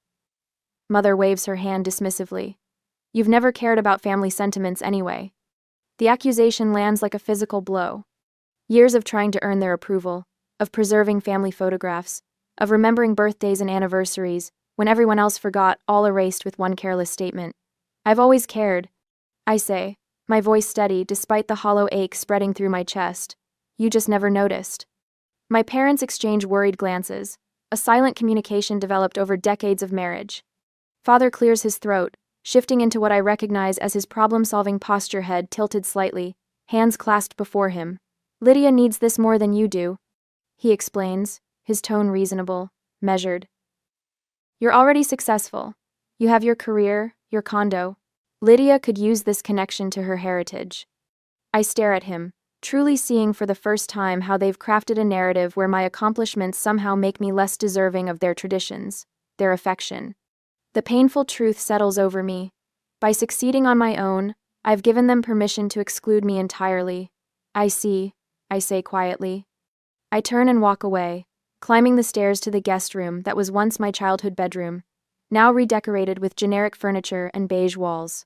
Mother waves her hand dismissively. "You've never cared about family sentiments anyway." The accusation lands like a physical blow. Years of trying to earn their approval, of preserving family photographs, of remembering birthdays and anniversaries, when everyone else forgot, all erased with one careless statement. "I've always cared," I say, my voice steady despite the hollow ache spreading through my chest. "You just never noticed." My parents exchange worried glances. A silent communication developed over decades of marriage. Father clears his throat, shifting into what I recognize as his problem-solving posture, head tilted slightly, hands clasped before him. "Lydia needs this more than you do," he explains, his tone reasonable, measured. "You're already successful. You have your career, your condo. Lydia could use this connection to her heritage." I stare at him, truly seeing for the first time how they've crafted a narrative where my accomplishments somehow make me less deserving of their traditions, their affection. The painful truth settles over me. By succeeding on my own, I've given them permission to exclude me entirely. "I see," I say quietly. I turn and walk away, climbing the stairs to the guest room that was once my childhood bedroom, now redecorated with generic furniture and beige walls.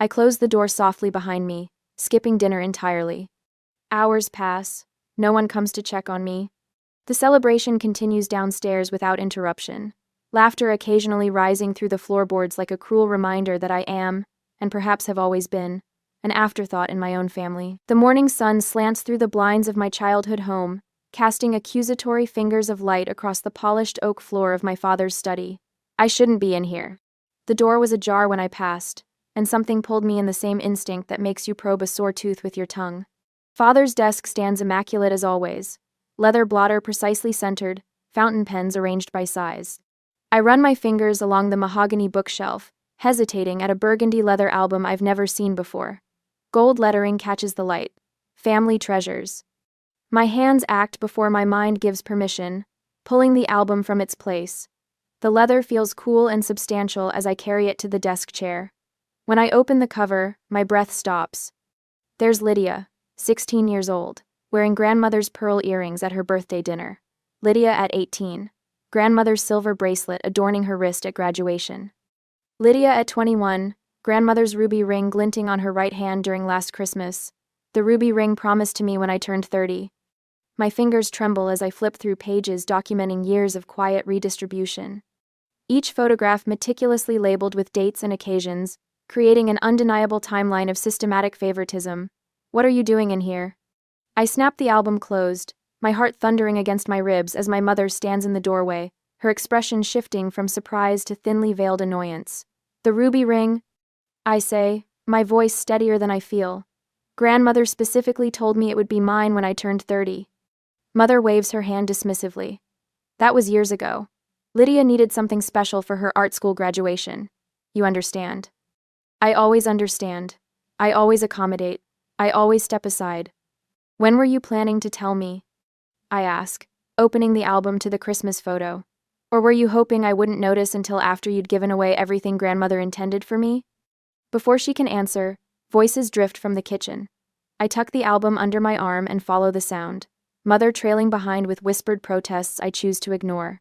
I close the door softly behind me, skipping dinner entirely. Hours pass. No one comes to check on me. The celebration continues downstairs without interruption, laughter occasionally rising through the floorboards like a cruel reminder that I am, and perhaps have always been, an afterthought in my own family. The morning sun slants through the blinds of my childhood home, casting accusatory fingers of light across the polished oak floor of my father's study. I shouldn't be in here. The door was ajar when I passed, and something pulled me in the same instinct that makes you probe a sore tooth with your tongue. Father's desk stands immaculate as always, leather blotter precisely centered, fountain pens arranged by size. I run my fingers along the mahogany bookshelf, hesitating at a burgundy leather album I've never seen before. Gold lettering catches the light. Family treasures. My hands act before my mind gives permission, pulling the album from its place. The leather feels cool and substantial as I carry it to the desk chair. When I open the cover, my breath stops. There's Lydia, 16 years old, wearing grandmother's pearl earrings at her birthday dinner. Lydia at 18, grandmother's silver bracelet adorning her wrist at graduation. Lydia at 21, grandmother's ruby ring glinting on her right hand during last Christmas, the ruby ring promised to me when I turned 30. My fingers tremble as I flip through pages documenting years of quiet redistribution. Each photograph meticulously labeled with dates and occasions, creating an undeniable timeline of systematic favoritism. What are you doing in here? I snap the album closed, my heart thundering against my ribs as my mother stands in the doorway, her expression shifting from surprise to thinly veiled annoyance. "The ruby ring?" I say, my voice steadier than I feel. "Grandmother specifically told me it would be mine when I turned 30. Mother waves her hand dismissively. "That was years ago. Lydia needed something special for her art school graduation. You understand." I always understand. I always accommodate. I always step aside. "When were you planning to tell me?" I ask, opening the album to the Christmas photo. "Or were you hoping I wouldn't notice until after you'd given away everything grandmother intended for me?" Before she can answer, voices drift from the kitchen. I tuck the album under my arm and follow the sound, Mother trailing behind with whispered protests I choose to ignore.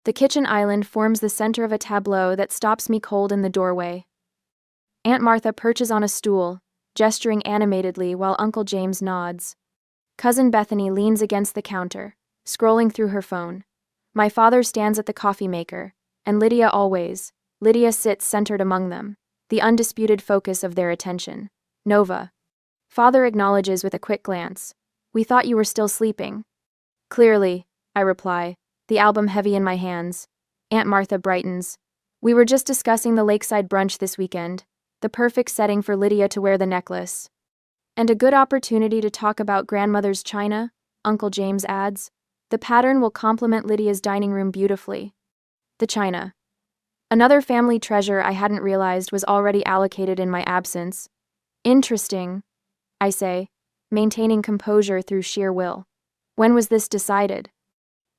The kitchen island forms the center of a tableau that stops me cold in the doorway. Aunt Martha perches on a stool, gesturing animatedly while Uncle James nods. Cousin Bethany leans against the counter, scrolling through her phone. My father stands at the coffee maker, and Lydia sits centered among them, the undisputed focus of their attention. Nova. Father acknowledges with a quick glance. We thought you were still sleeping. Clearly, I reply, the album heavy in my hands. Aunt Martha brightens. We were just discussing the lakeside brunch this weekend, the perfect setting for Lydia to wear the necklace. And a good opportunity to talk about grandmother's china, Uncle James adds. The pattern will complement Lydia's dining room beautifully. The china. Another family treasure I hadn't realized was already allocated in my absence. Interesting, I say, maintaining composure through sheer will. When was this decided?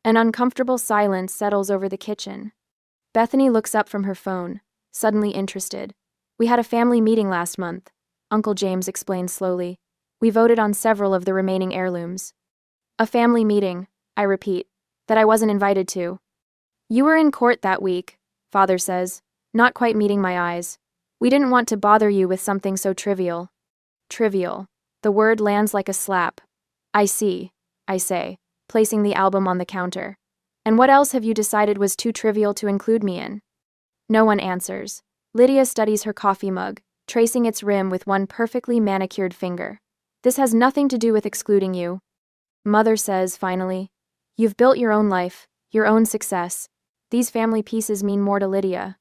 An uncomfortable silence settles over the kitchen. Bethany looks up from her phone, suddenly interested. We had a family meeting last month, Uncle James explains slowly. We voted on several of the remaining heirlooms. A family meeting, I repeat, that I wasn't invited to. You were in court that week, Father says, not quite meeting my eyes. We didn't want to bother you with something so trivial. Trivial. The word lands like a slap. I see, I say, placing the album on the counter. And what else have you decided was too trivial to include me in? No one answers. Lydia studies her coffee mug, tracing its rim with one perfectly manicured finger. This has nothing to do with excluding you. Mother says, finally. You've built your own life, your own success. These family pieces mean more to Lydia.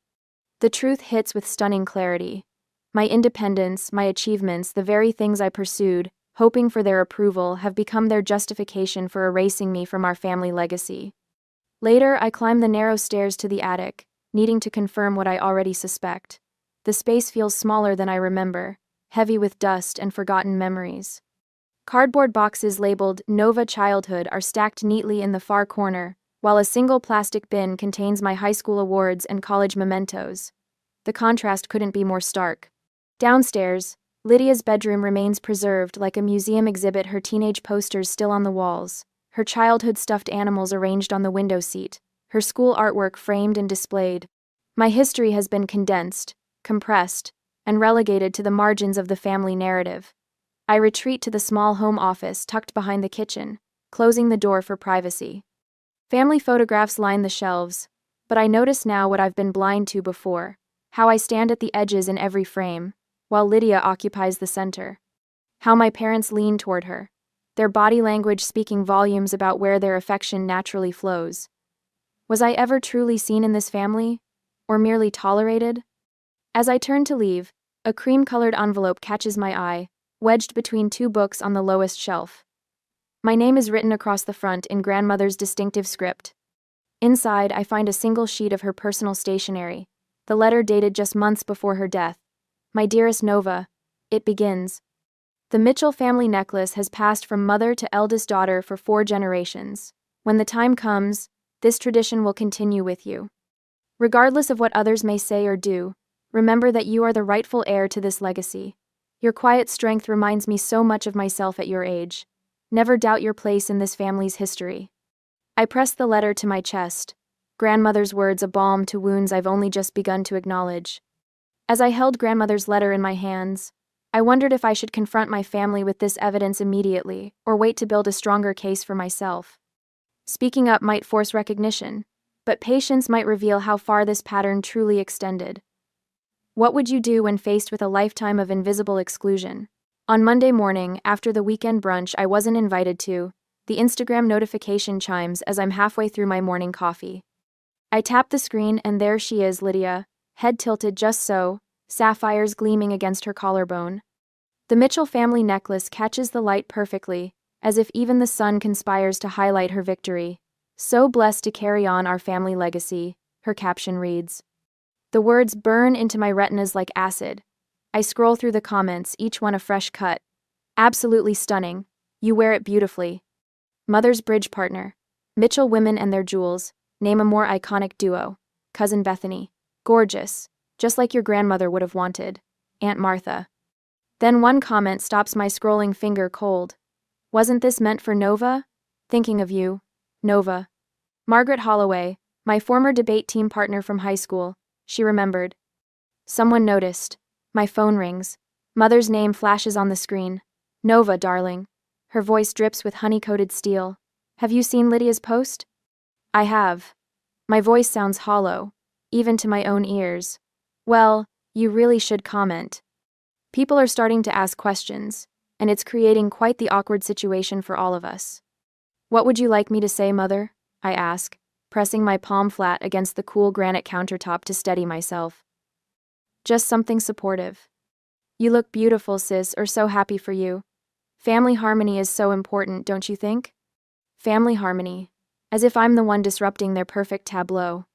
The truth hits with stunning clarity. My independence, my achievements, the very things I pursued, hoping for their approval, have become their justification for erasing me from our family legacy. Later, I climb the narrow stairs to the attic, needing to confirm what I already suspect. The space feels smaller than I remember, heavy with dust and forgotten memories. Cardboard boxes labeled Nova Childhood are stacked neatly in the far corner, while a single plastic bin contains my high school awards and college mementos. The contrast couldn't be more stark. Downstairs, Lydia's bedroom remains preserved like a museum exhibit, her teenage posters still on the walls, her childhood stuffed animals arranged on the window seat, her school artwork framed and displayed. My history has been condensed, compressed, and relegated to the margins of the family narrative. I retreat to the small home office tucked behind the kitchen, closing the door for privacy. Family photographs line the shelves, but I notice now what I've been blind to before, how I stand at the edges in every frame, while Lydia occupies the center. How my parents lean toward her, their body language speaking volumes about where their affection naturally flows. Was I ever truly seen in this family? Or merely tolerated? As I turn to leave, a cream-colored envelope catches my eye, wedged between two books on the lowest shelf. My name is written across the front in grandmother's distinctive script. Inside, I find a single sheet of her personal stationery, the letter dated just months before her death. My dearest Nova, it begins. The Mitchell family necklace has passed from mother to eldest daughter for 4 generations. When the time comes, this tradition will continue with you. Regardless of what others may say or do, remember that you are the rightful heir to this legacy. Your quiet strength reminds me so much of myself at your age. Never doubt your place in this family's history. I press the letter to my chest, grandmother's words a balm to wounds I've only just begun to acknowledge. As I held grandmother's letter in my hands, I wondered if I should confront my family with this evidence immediately, or wait to build a stronger case for myself. Speaking up might force recognition, but patience might reveal how far this pattern truly extended. What would you do when faced with a lifetime of invisible exclusion? On Monday morning, after the weekend brunch I wasn't invited to, the Instagram notification chimes as I'm halfway through my morning coffee. I tap the screen and there she is, Lydia, head tilted just so, sapphires gleaming against her collarbone. The Mitchell family necklace catches the light perfectly, as if even the sun conspires to highlight her victory. So blessed to carry on our family legacy, her caption reads. The words burn into my retinas like acid. I scroll through the comments, each one a fresh cut. Absolutely stunning. You wear it beautifully. Mother's bridge partner. Mitchell women and their jewels. Name a more iconic duo. Cousin Bethany. Gorgeous. Just like your grandmother would have wanted. Aunt Martha. Then one comment stops my scrolling finger cold. Wasn't this meant for Nova? Thinking of you, Nova. Margaret Holloway, my former debate team partner from high school, she remembered. Someone noticed. My phone rings. Mother's name flashes on the screen. Nova, darling. Her voice drips with honey-coated steel. Have you seen Lydia's post? I have. My voice sounds hollow, even to my own ears. Well, you really should comment. People are starting to ask questions, and it's creating quite the awkward situation for all of us. What would you like me to say, Mother? I ask, pressing my palm flat against the cool granite countertop to steady myself. Just something supportive. You look beautiful, sis, or so happy for you. Family harmony is so important, don't you think? Family harmony. As if I'm the one disrupting their perfect tableau.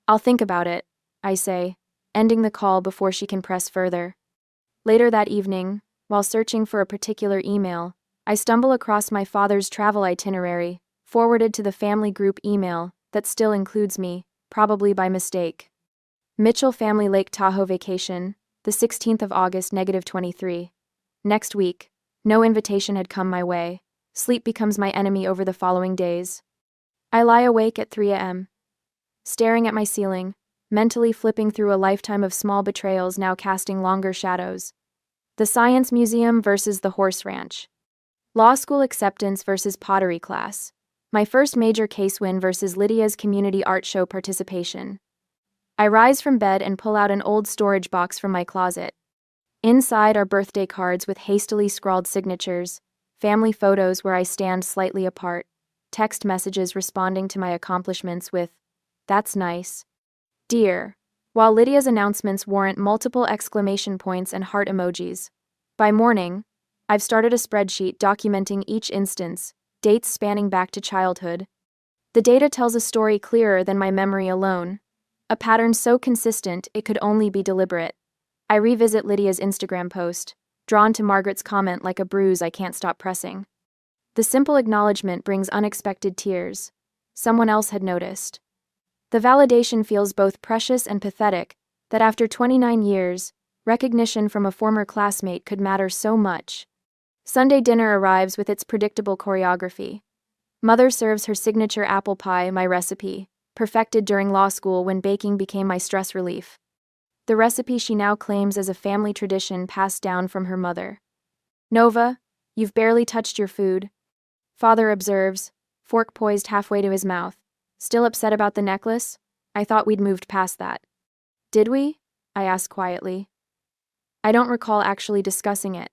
I'll think about it, I say, ending the call before she can press further. Later that evening, while searching for a particular email, I stumble across my father's travel itinerary, forwarded to the family group email that still includes me, probably by mistake. Mitchell Family Lake Tahoe Vacation, the 16th of August, -23. Next week. No invitation had come my way. Sleep becomes my enemy over the following days. I lie awake at 3 a.m., staring at my ceiling, mentally flipping through a lifetime of small betrayals now casting longer shadows. The Science Museum versus the Horse Ranch. Law school acceptance versus pottery class. My first major case win versus Lydia's community art show participation. I rise from bed and pull out an old storage box from my closet. Inside are birthday cards with hastily scrawled signatures, family photos where I stand slightly apart, text messages responding to my accomplishments with, "That's nice. Dear," while Lydia's announcements warrant multiple exclamation points and heart emojis. By morning, I've started a spreadsheet documenting each instance, dates spanning back to childhood. The data tells a story clearer than my memory alone, a pattern so consistent it could only be deliberate. I revisit Lydia's Instagram post, drawn to Margaret's comment like a bruise I can't stop pressing. The simple acknowledgement brings unexpected tears. Someone else had noticed. The validation feels both precious and pathetic, that after 29 years, recognition from a former classmate could matter so much. Sunday dinner arrives with its predictable choreography. Mother serves her signature apple pie, my recipe, perfected during law school when baking became my stress relief. The recipe she now claims as a family tradition passed down from her mother. Nova, you've barely touched your food. Father observes, fork poised halfway to his mouth. Still upset about the necklace? I thought we'd moved past that. Did we? I ask quietly. I don't recall actually discussing it.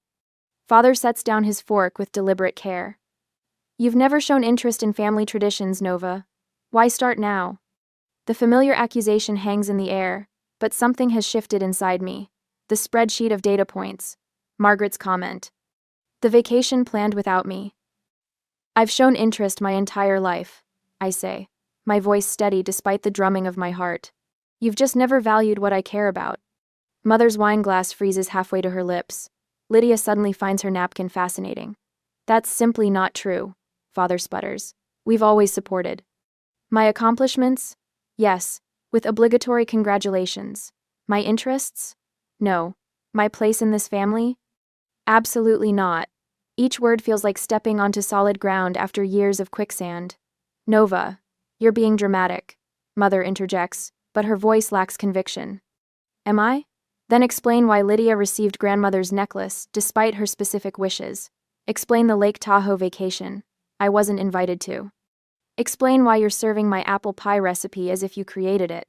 Father sets down his fork with deliberate care. You've never shown interest in family traditions, Nova. Why start now? The familiar accusation hangs in the air, but something has shifted inside me. The spreadsheet of data points. Margaret's comment. The vacation planned without me. I've shown interest my entire life, I say, my voice steady despite the drumming of my heart. You've just never valued what I care about. Mother's wine glass freezes halfway to her lips. Lydia suddenly finds her napkin fascinating. That's simply not true, Father sputters. We've always supported. My accomplishments? Yes, with obligatory congratulations. My interests? No. My place in this family? Absolutely not. Each word feels like stepping onto solid ground after years of quicksand. Nova, you're being dramatic, Mother interjects, but her voice lacks conviction. Am I? Then explain why Lydia received grandmother's necklace despite her specific wishes. Explain the Lake Tahoe vacation. I wasn't invited to. Explain why you're serving my apple pie recipe as if you created it.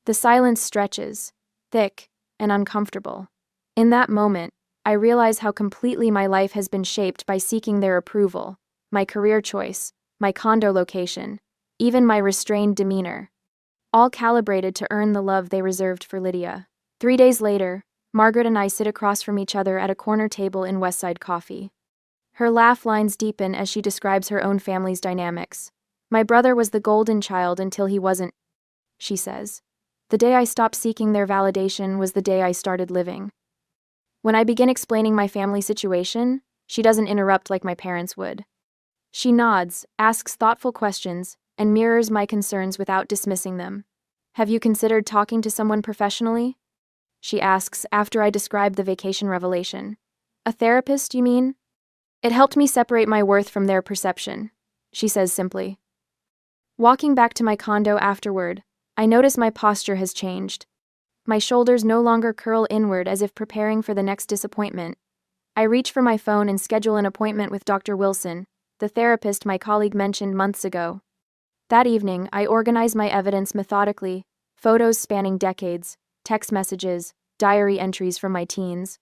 The silence stretches, thick and uncomfortable. In that moment, I realize how completely my life has been shaped by seeking their approval, my career choice, my condo location, even my restrained demeanor. All calibrated to earn the love they reserved for Lydia. 3 days later, Margaret and I sit across from each other at a corner table in Westside Coffee. Her laugh lines deepen as she describes her own family's dynamics. My brother was the golden child until he wasn't, she says. The day I stopped seeking their validation was the day I started living. When I begin explaining my family situation, she doesn't interrupt like my parents would. She nods, asks thoughtful questions, and mirrors my concerns without dismissing them. Have you considered talking to someone professionally? she asks after I describe the vacation revelation. A therapist, you mean? It helped me separate my worth from their perception, she says simply. Walking back to my condo afterward, I notice my posture has changed. My shoulders no longer curl inward as if preparing for the next disappointment. I reach for my phone and schedule an appointment with Dr. Wilson, the therapist my colleague mentioned months ago. That evening, I organize my evidence methodically, photos spanning decades, text messages, diary entries from my teens.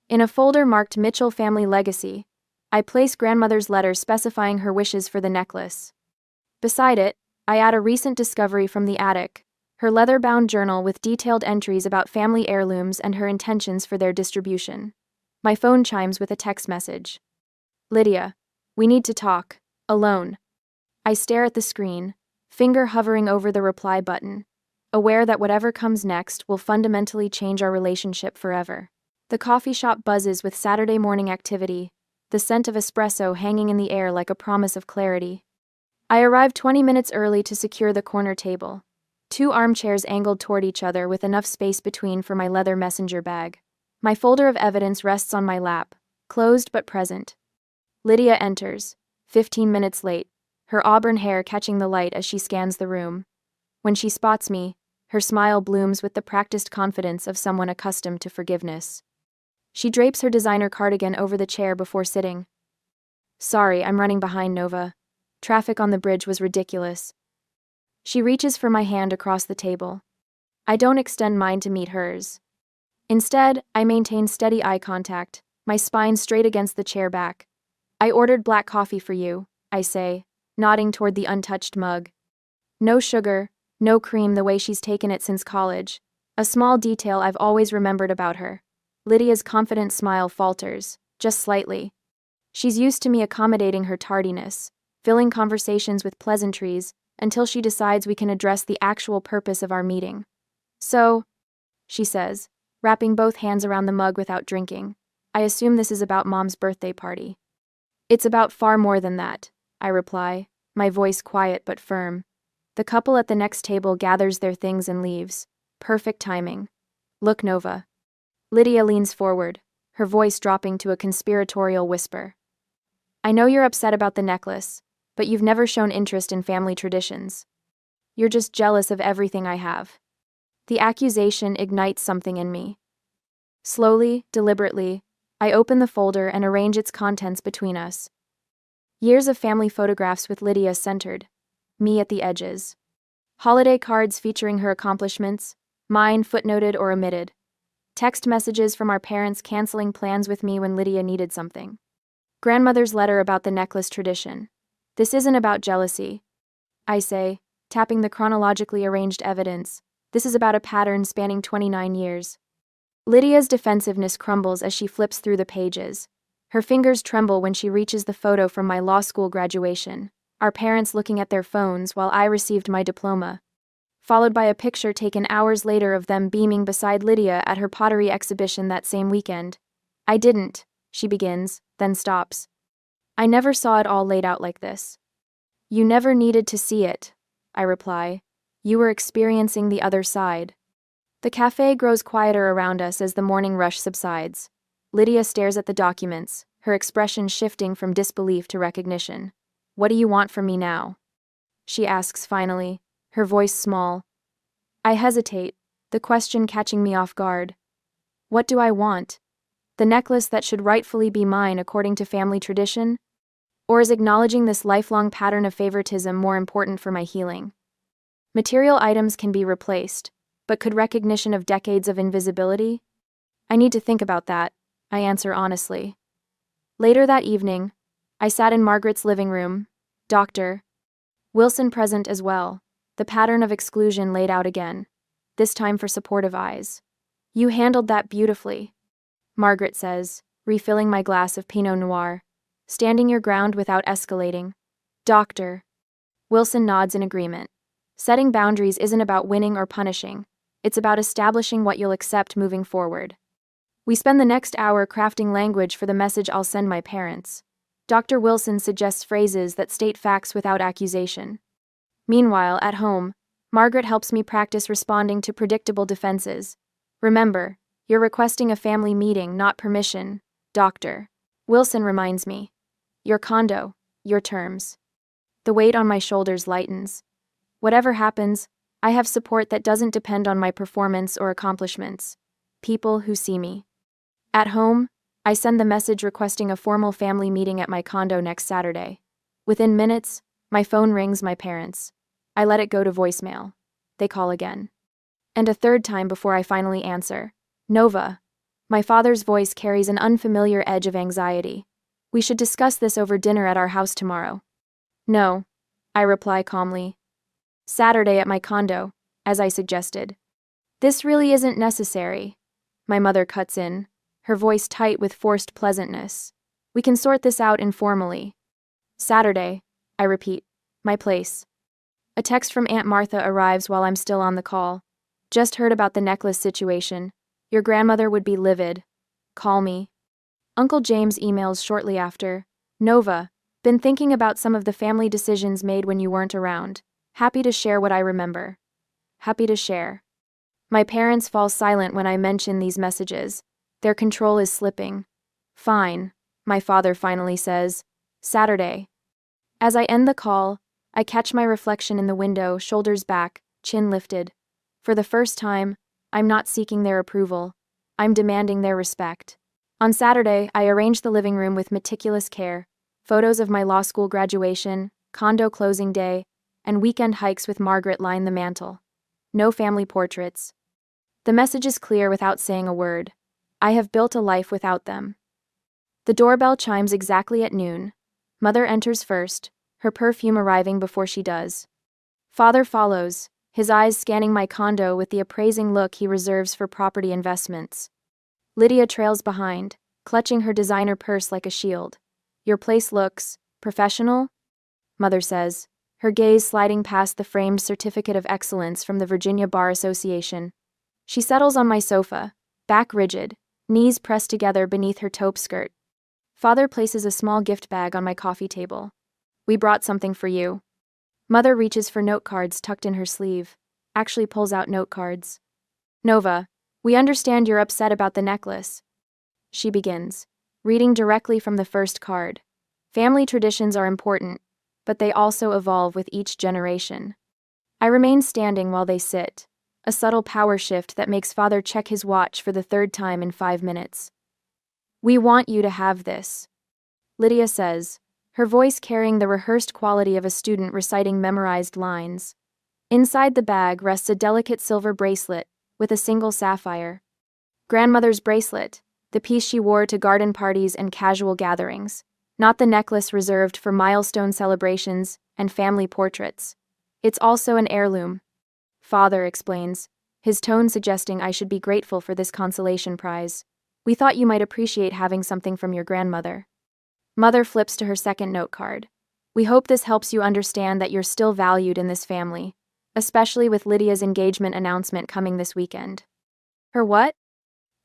In a folder marked Mitchell Family Legacy, I place grandmother's letter specifying her wishes for the necklace. Beside it, I add a recent discovery from the attic, her leather-bound journal with detailed entries about family heirlooms and her intentions for their distribution. My phone chimes with a text message. Lydia, we need to talk, alone. I stare at the screen, finger hovering over the reply button, aware that whatever comes next will fundamentally change our relationship forever. The coffee shop buzzes with Saturday morning activity, the scent of espresso hanging in the air like a promise of clarity. I arrive 20 minutes early to secure the corner table. 2 armchairs angled toward each other with enough space between for my leather messenger bag. My folder of evidence rests on my lap, closed but present. Lydia enters, 15 minutes late, her auburn hair catching the light as she scans the room. When she spots me, her smile blooms with the practiced confidence of someone accustomed to forgiveness. She drapes her designer cardigan over the chair before sitting. Sorry, I'm running behind, Nova. Traffic on the bridge was ridiculous. She reaches for my hand across the table. I don't extend mine to meet hers. Instead, I maintain steady eye contact, my spine straight against the chair back. I ordered black coffee for you, I say, nodding toward the untouched mug. No sugar, no cream the way she's taken it since college. A small detail I've always remembered about her. Lydia's confident smile falters, just slightly. She's used to me accommodating her tardiness, filling conversations with pleasantries, until she decides we can address the actual purpose of our meeting. So, she says, wrapping both hands around the mug without drinking, I assume this is about Mom's birthday party. It's about far more than that, I reply, my voice quiet but firm. The couple at the next table gathers their things and leaves. Perfect timing. Look, Nova. Lydia leans forward, her voice dropping to a conspiratorial whisper. I know you're upset about the necklace, but you've never shown interest in family traditions. You're just jealous of everything I have. The accusation ignites something in me. Slowly, deliberately, I open the folder and arrange its contents between us. Years of family photographs with Lydia centered, me at the edges. Holiday cards featuring her accomplishments, mine footnoted or omitted. Text messages from our parents canceling plans with me when Lydia needed something. Grandmother's letter about the necklace tradition. This isn't about jealousy, I say, tapping the chronologically arranged evidence. This is about a pattern spanning 29 years. Lydia's defensiveness crumbles as she flips through the pages. Her fingers tremble when she reaches the photo from my law school graduation, our parents looking at their phones while I received my diploma, followed by a picture taken hours later of them beaming beside Lydia at her pottery exhibition that same weekend. I didn't, she begins, then stops. I never saw it all laid out like this. You never needed to see it, I reply. You were experiencing the other side. The cafe grows quieter around us as the morning rush subsides. Lydia stares at the documents, her expression shifting from disbelief to recognition. What do you want from me now? She asks finally, her voice small. I hesitate, the question catching me off guard. What do I want? The necklace that should rightfully be mine according to family tradition? Or is acknowledging this lifelong pattern of favoritism more important for my healing? Material items can be replaced, but could recognition of decades of invisibility? I need to think about that, I answer honestly. Later that evening, I sat in Margaret's living room, Dr. Wilson present as well, the pattern of exclusion laid out again, this time for supportive eyes. You handled that beautifully, Margaret says, refilling my glass of Pinot Noir, standing your ground without escalating. Dr. Wilson nods in agreement. Setting boundaries isn't about winning or punishing, it's about establishing what you'll accept moving forward. We spend the next hour crafting language for the message I'll send my parents. Dr. Wilson suggests phrases that state facts without accusation. Meanwhile, at home, Margaret helps me practice responding to predictable defenses, Remember, you're requesting a family meeting, not permission, Dr. Wilson reminds me. Your condo, your terms. The weight on my shoulders lightens. Whatever happens, I have support that doesn't depend on my performance or accomplishments. People who see me. At home, I send the message requesting a formal family meeting at my condo next Saturday. Within minutes, my phone rings my parents. I let it go to voicemail. They call again. And a third time before I finally answer. Nova. My father's voice carries an unfamiliar edge of anxiety. We should discuss this over dinner at our house tomorrow. No, I reply calmly. Saturday at my condo, as I suggested. This really isn't necessary. My mother cuts in, her voice tight with forced pleasantness. We can sort this out informally. Saturday, I repeat. My place. A text from Aunt Martha arrives while I'm still on the call. Just heard about the necklace situation. Your grandmother would be livid. Call me. Uncle James emails shortly after. Nova, been thinking about some of the family decisions made when you weren't around. Happy to share what I remember. Happy to share. My parents fall silent when I mention these messages. Their control is slipping. Fine, my father finally says. Saturday. As I end the call, I catch my reflection in the window, shoulders back, chin lifted. For the first time, I'm not seeking their approval. I'm demanding their respect. On Saturday, I arrange the living room with meticulous care. Photos of my law school graduation, condo closing day, and weekend hikes with Margaret line the mantel. No family portraits. The message is clear without saying a word. I have built a life without them. The doorbell chimes exactly at noon. Mother enters first, her perfume arriving before she does. Father follows, his eyes scanning my condo with the appraising look he reserves for property investments. Lydia trails behind, clutching her designer purse like a shield. Your place looks professional? Mother says, her gaze sliding past the framed certificate of excellence from the Virginia Bar Association. She settles on my sofa, back rigid, knees pressed together beneath her taupe skirt. Father places a small gift bag on my coffee table. We brought something for you. Mother reaches for note cards tucked in her sleeve, actually pulls out note cards. Nova, we understand you're upset about the necklace. She begins, reading directly from the first card. Family traditions are important, but they also evolve with each generation. I remain standing while they sit, a subtle power shift that makes Father check his watch for the third time in 5 minutes. We want you to have this, Lydia says, her voice carrying the rehearsed quality of a student reciting memorized lines. Inside the bag rests a delicate silver bracelet with a single sapphire. Grandmother's bracelet, the piece she wore to garden parties and casual gatherings, not the necklace reserved for milestone celebrations and family portraits. It's also an heirloom. Father explains, his tone suggesting I should be grateful for this consolation prize. We thought you might appreciate having something from your grandmother. Mother flips to her second note card. We hope this helps you understand that you're still valued in this family, especially with Lydia's engagement announcement coming this weekend. Her what?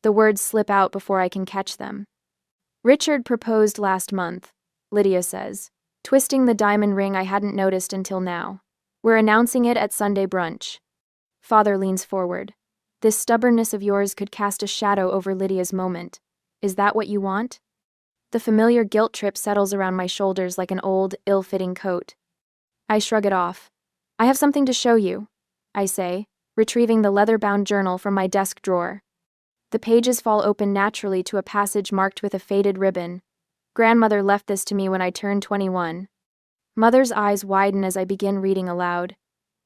The words slip out before I can catch them. Richard proposed last month, Lydia says, twisting the diamond ring I hadn't noticed until now. We're announcing it at Sunday brunch. Father leans forward. This stubbornness of yours could cast a shadow over Lydia's moment. Is that what you want? The familiar guilt trip settles around my shoulders like an old, ill-fitting coat. I shrug it off. I have something to show you, I say, retrieving the leather-bound journal from my desk drawer. The pages fall open naturally to a passage marked with a faded ribbon. Grandmother left this to me when I turned 21. Mother's eyes widen as I begin reading aloud.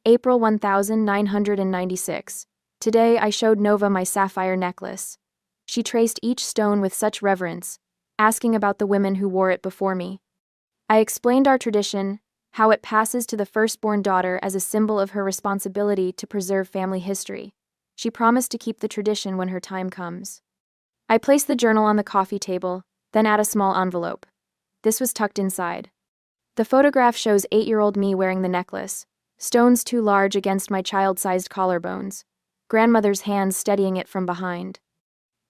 April 1996. Today I showed Nova my sapphire necklace. She traced each stone with such reverence, asking about the women who wore it before me. I explained our tradition, how it passes to the firstborn daughter as a symbol of her responsibility to preserve family history. She promised to keep the tradition when her time comes. I placed the journal on the coffee table, then add a small envelope. This was tucked inside. The photograph shows 8-year-old me wearing the necklace, stones too large against my child-sized collarbones, grandmother's hands steadying it from behind.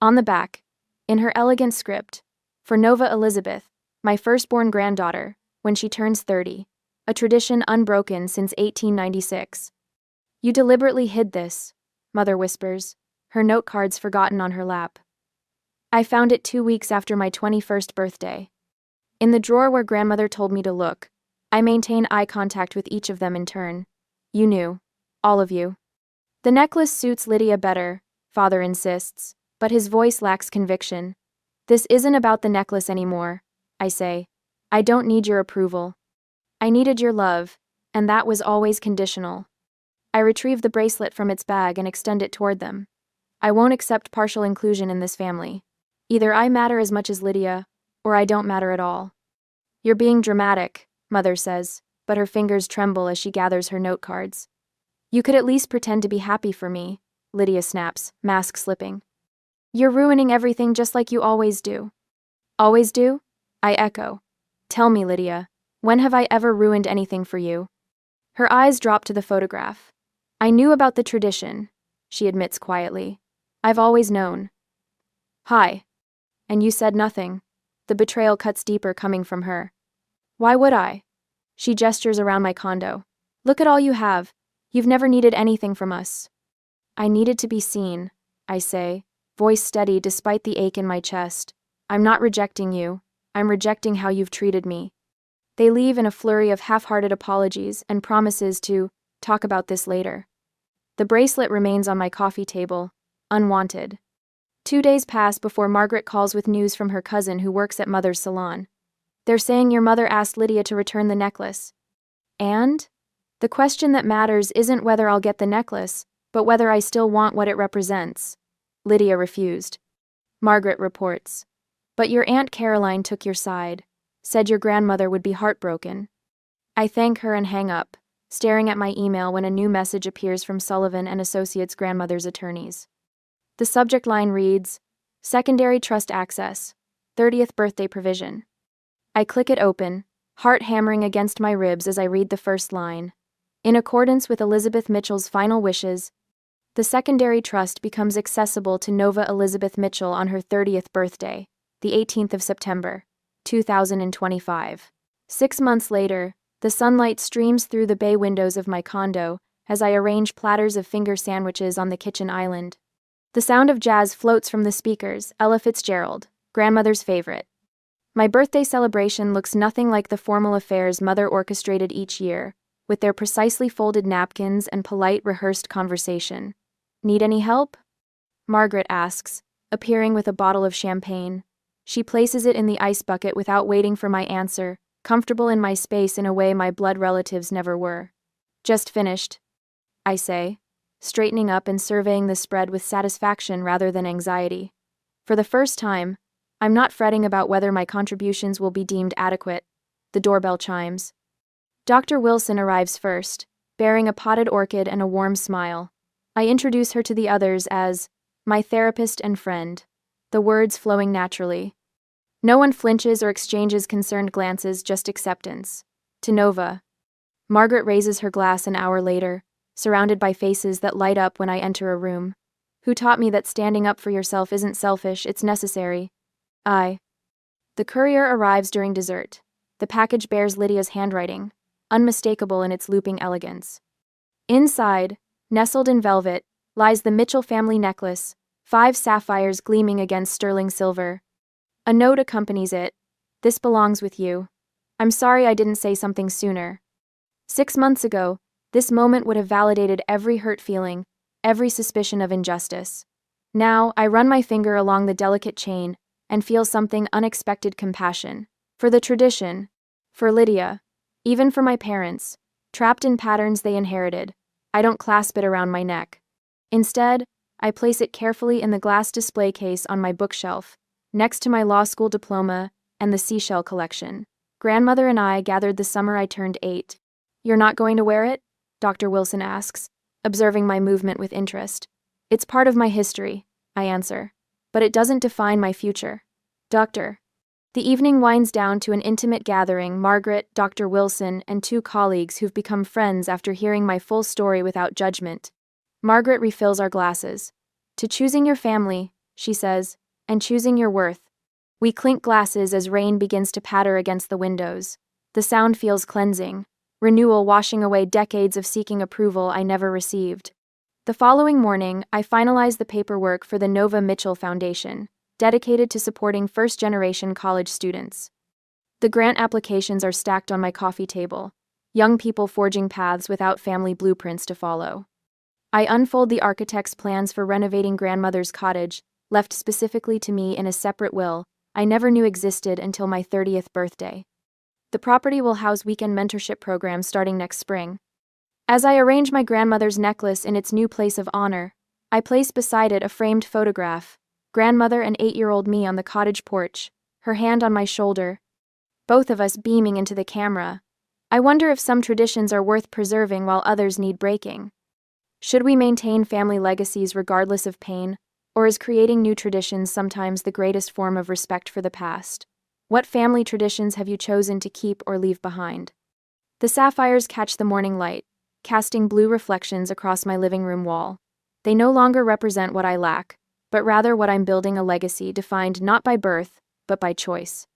On the back, in her elegant script, for Nova Elizabeth, my firstborn granddaughter, when she turns 30, a tradition unbroken since 1896. You deliberately hid this, Mother whispers, her note cards forgotten on her lap. I found it 2 weeks after my 21st birthday. In the drawer where grandmother told me to look, I maintain eye contact with each of them in turn. You knew. All of you. The necklace suits Lydia better, father insists, but his voice lacks conviction. This isn't about the necklace anymore, I say. I don't need your approval. I needed your love, and that was always conditional. I retrieve the bracelet from its bag and extend it toward them. I won't accept partial inclusion in this family. Either I matter as much as Lydia, or I don't matter at all. You're being dramatic, Mother says, but her fingers tremble as she gathers her note cards. You could at least pretend to be happy for me, Lydia snaps, mask slipping. You're ruining everything just like you always do. Always do? I echo. Tell me, Lydia, when have I ever ruined anything for you? Her eyes drop to the photograph. I knew about the tradition, she admits quietly. I've always known. Hi. And you said nothing. The betrayal cuts deeper coming from her. Why would I? She gestures around my condo. Look at all you have. You've never needed anything from us. I needed to be seen, I say, voice steady despite the ache in my chest. I'm not rejecting you. I'm rejecting how you've treated me. They leave in a flurry of half-hearted apologies and promises to talk about this later. The bracelet remains on my coffee table, unwanted. 2 days pass before Margaret calls with news from her cousin who works at Mother's salon. They're saying your mother asked Lydia to return the necklace. And? The question that matters isn't whether I'll get the necklace, but whether I still want what it represents. Lydia refused. Margaret reports. But your Aunt Caroline took your side, said your grandmother would be heartbroken. I thank her and hang up, staring at my email when a new message appears from Sullivan and Associates' grandmother's attorneys. The subject line reads, Secondary Trust Access, 30th Birthday Provision. I click it open, heart hammering against my ribs as I read the first line. In accordance with Elizabeth Mitchell's final wishes, the secondary trust becomes accessible to Nova Elizabeth Mitchell on her 30th birthday, the 18th of September, 2025. 6 months later, the sunlight streams through the bay windows of my condo as I arrange platters of finger sandwiches on the kitchen island. The sound of jazz floats from the speakers, Ella Fitzgerald, grandmother's favorite. My birthday celebration looks nothing like the formal affairs Mother orchestrated each year, with their precisely folded napkins and polite rehearsed conversation. Need any help? Margaret asks, appearing with a bottle of champagne. She places it in the ice bucket without waiting for my answer, comfortable in my space in a way my blood relatives never were. Just finished, I say, straightening up and surveying the spread with satisfaction rather than anxiety. For the first time, I'm not fretting about whether my contributions will be deemed adequate. The doorbell chimes. Dr. Wilson arrives first, bearing a potted orchid and a warm smile. I introduce her to the others as my therapist and friend, the words flowing naturally. No one flinches or exchanges concerned glances, just acceptance. To Nova. Margaret raises her glass an hour later, surrounded by faces that light up when I enter a room. Who taught me that standing up for yourself isn't selfish, it's necessary? I. The courier arrives during dessert. The package bears Lydia's handwriting, unmistakable in its looping elegance. Inside, nestled in velvet, lies the Mitchell family necklace, 5 sapphires gleaming against sterling silver. A note accompanies it. This belongs with you. I'm sorry I didn't say something sooner. 6 months ago, this moment would have validated every hurt feeling, every suspicion of injustice. Now, I run my finger along the delicate chain and feel something unexpected compassion. For the tradition, for Lydia, even for my parents, trapped in patterns they inherited. I don't clasp it around my neck. Instead, I place it carefully in the glass display case on my bookshelf, next to my law school diploma and the seashell collection. Grandmother and I gathered the summer I turned 8. You're not going to wear it? Dr. Wilson asks, observing my movement with interest. It's part of my history, I answer, but it doesn't define my future. Doctor. The evening winds down to an intimate gathering. Margaret, Dr. Wilson, and 2 colleagues who've become friends after hearing my full story without judgment. Margaret refills our glasses. To choosing your family, she says, and choosing your worth. We clink glasses as rain begins to patter against the windows. The sound feels cleansing, renewal washing away decades of seeking approval I never received. The following morning, I finalized the paperwork for the Nova Mitchell Foundation, dedicated to supporting first-generation college students. The grant applications are stacked on my coffee table, young people forging paths without family blueprints to follow. I unfold the architect's plans for renovating grandmother's cottage, left specifically to me in a separate will I never knew existed until my 30th birthday. The property will house weekend mentorship programs starting next spring. As I arrange my grandmother's necklace in its new place of honor, I place beside it a framed photograph, grandmother and 8-year-old me on the cottage porch, her hand on my shoulder, both of us beaming into the camera. I wonder if some traditions are worth preserving while others need breaking. Should we maintain family legacies regardless of pain, or is creating new traditions sometimes the greatest form of respect for the past? What family traditions have you chosen to keep or leave behind? The sapphires catch the morning light, casting blue reflections across my living room wall. They no longer represent what I lack, but rather what I'm building, a legacy defined not by birth, but by choice.